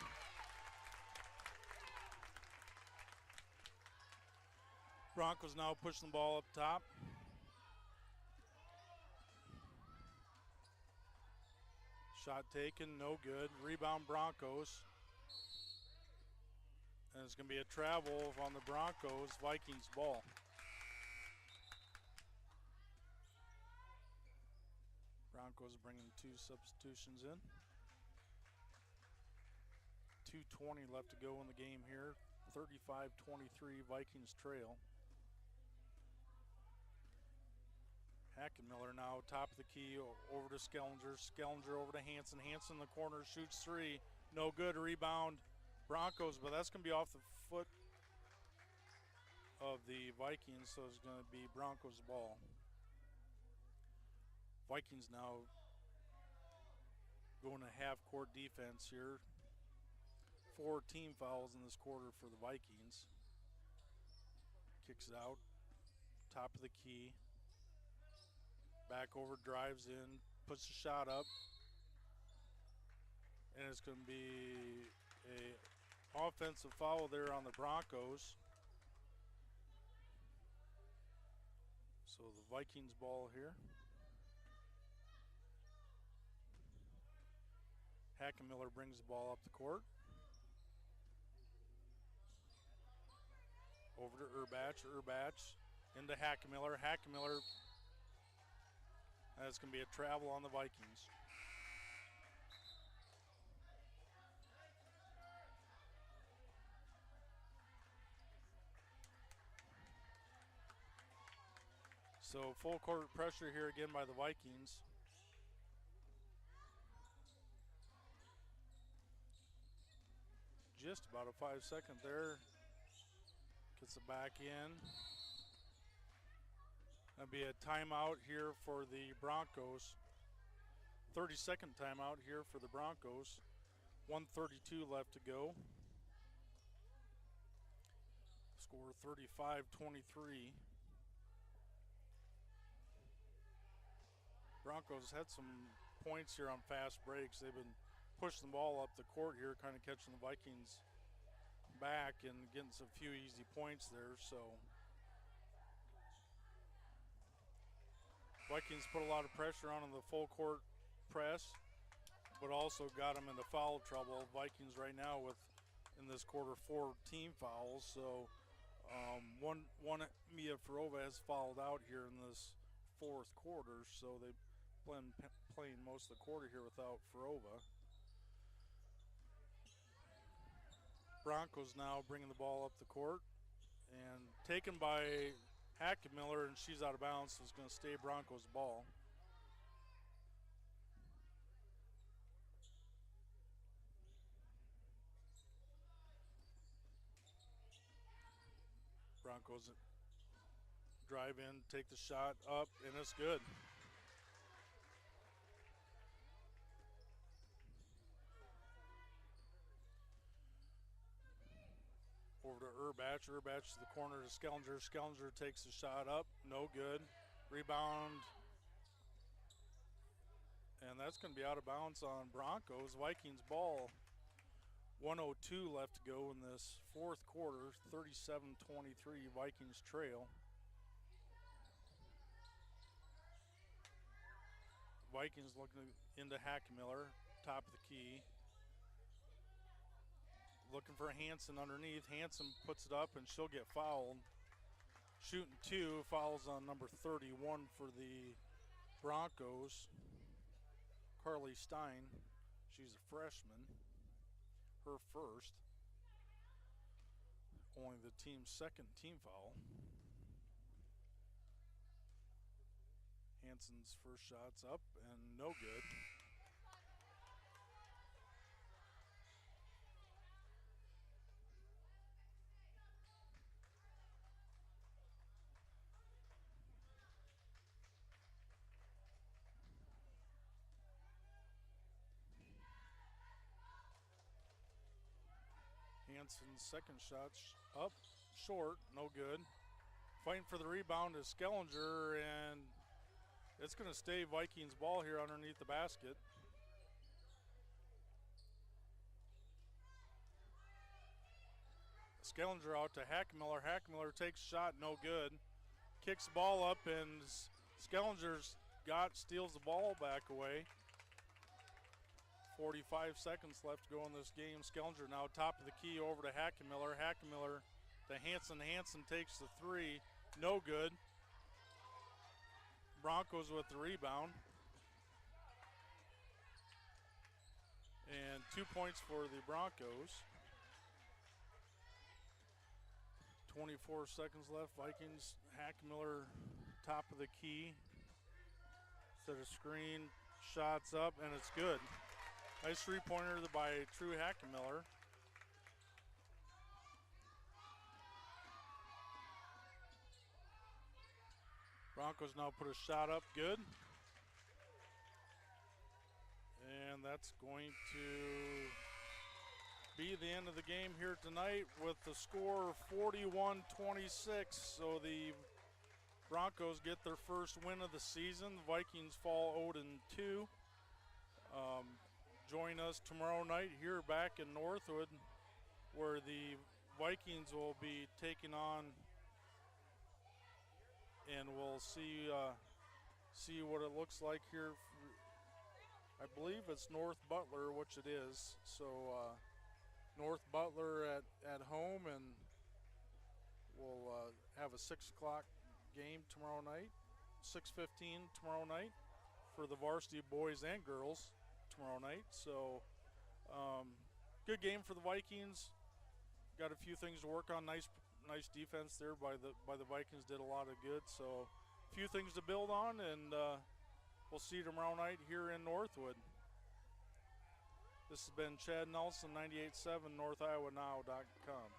Broncos now pushing the ball up top. Shot taken, no good. Rebound Broncos. And it's going to be a travel on the Broncos. Vikings ball. Broncos bringing 2 substitutions in. 2:20 left to go in the game here. 35-23 Vikings trail. Hackenmiller now top of the key over to Skellinger. Skellinger over to Hanson. Hanson in the corner shoots 3. No good. Rebound Broncos, but that's going to be off the foot of the Vikings, so it's going to be Broncos ball. Vikings now going to half-court defense here. 4 team fouls in this quarter for the Vikings. Kicks it out, top of the key. Back over, drives in, puts the shot up. And it's going to be a offensive foul there on the Broncos. So the Vikings ball here. Hackenmiller brings the ball up the court. Over to Urbach. Urbach into Hackenmiller. Hackenmiller. That's going to be a travel on the Vikings. So full court pressure here again by the Vikings. Just about a 5-second there. Gets it back in. That'll be a timeout here for the Broncos. 30-second timeout here for the Broncos. 1:32 left to go. Score 35-23. Broncos had some points here on fast breaks. They've been pushing the ball up the court here, kind of catching the Vikings back and getting some few easy points there. So Vikings put a lot of pressure on in the full court press, but also got them into foul trouble. Vikings right now with, in this quarter, 4 team fouls. So one Mia Farova has fouled out here in this fourth quarter, so they've been playing most of the quarter here without Farova. Broncos now bringing the ball up the court and taken by Hackenmiller, and she's out of bounds, so it's going to stay Broncos ball. Broncos drive in, take the shot up, and it's good. Over to Urbach. Urbach to the corner to Skellinger. Skellinger takes the shot up. No good. Rebound. And that's going to be out of bounds on Broncos. Vikings ball. 1:02 left to go in this fourth quarter. 37-23 Vikings trail. Vikings looking into Hackenmiller. Top of the key. Looking for Hanson underneath. Hanson puts it up and she'll get fouled. Shooting 2, fouls on number 31 for the Broncos. Carly Stein, she's a freshman. Her first. Only the team's second team foul. Hanson's first shot's up and no good. Hanson's second shot up short, no good. Fighting for the rebound is Skellinger, and it's going to stay Vikings ball here underneath the basket. Skellinger out to Hackmiller. Hackmiller takes shot, no good. Kicks the ball up, and Skellinger's steals the ball back away. 45 seconds left to go in this game. Skellinger now top of the key over to Hackmiller. Hackmiller to Hanson. Hanson takes the three, no good. Broncos with the rebound. And 2 points for the Broncos. 24 seconds left. Vikings, Hackmiller top of the key. Set a screen, shots up, and it's good. Nice three-pointer by Drew Hackmiller. Broncos now put a shot up, good. And that's going to be the end of the game here tonight with the score 41-26. So the Broncos get their first win of the season. The Vikings fall 0-2. Join us tomorrow night here back in Northwood, where the Vikings will be taking on, and we'll see what it looks like here. I believe it's North Butler, which it is. So North Butler at home, and we'll have a 6 o'clock game tomorrow night, 6:15 tomorrow night for the varsity boys and girls tomorrow night. So good game for the Vikings. Got a few things to work on. Nice defense there by the Vikings, did a lot of good. So a few things to build on, and we'll see you tomorrow night here in Northwood. This has been Chad Nelson, 98.7 NorthIowaNow.com.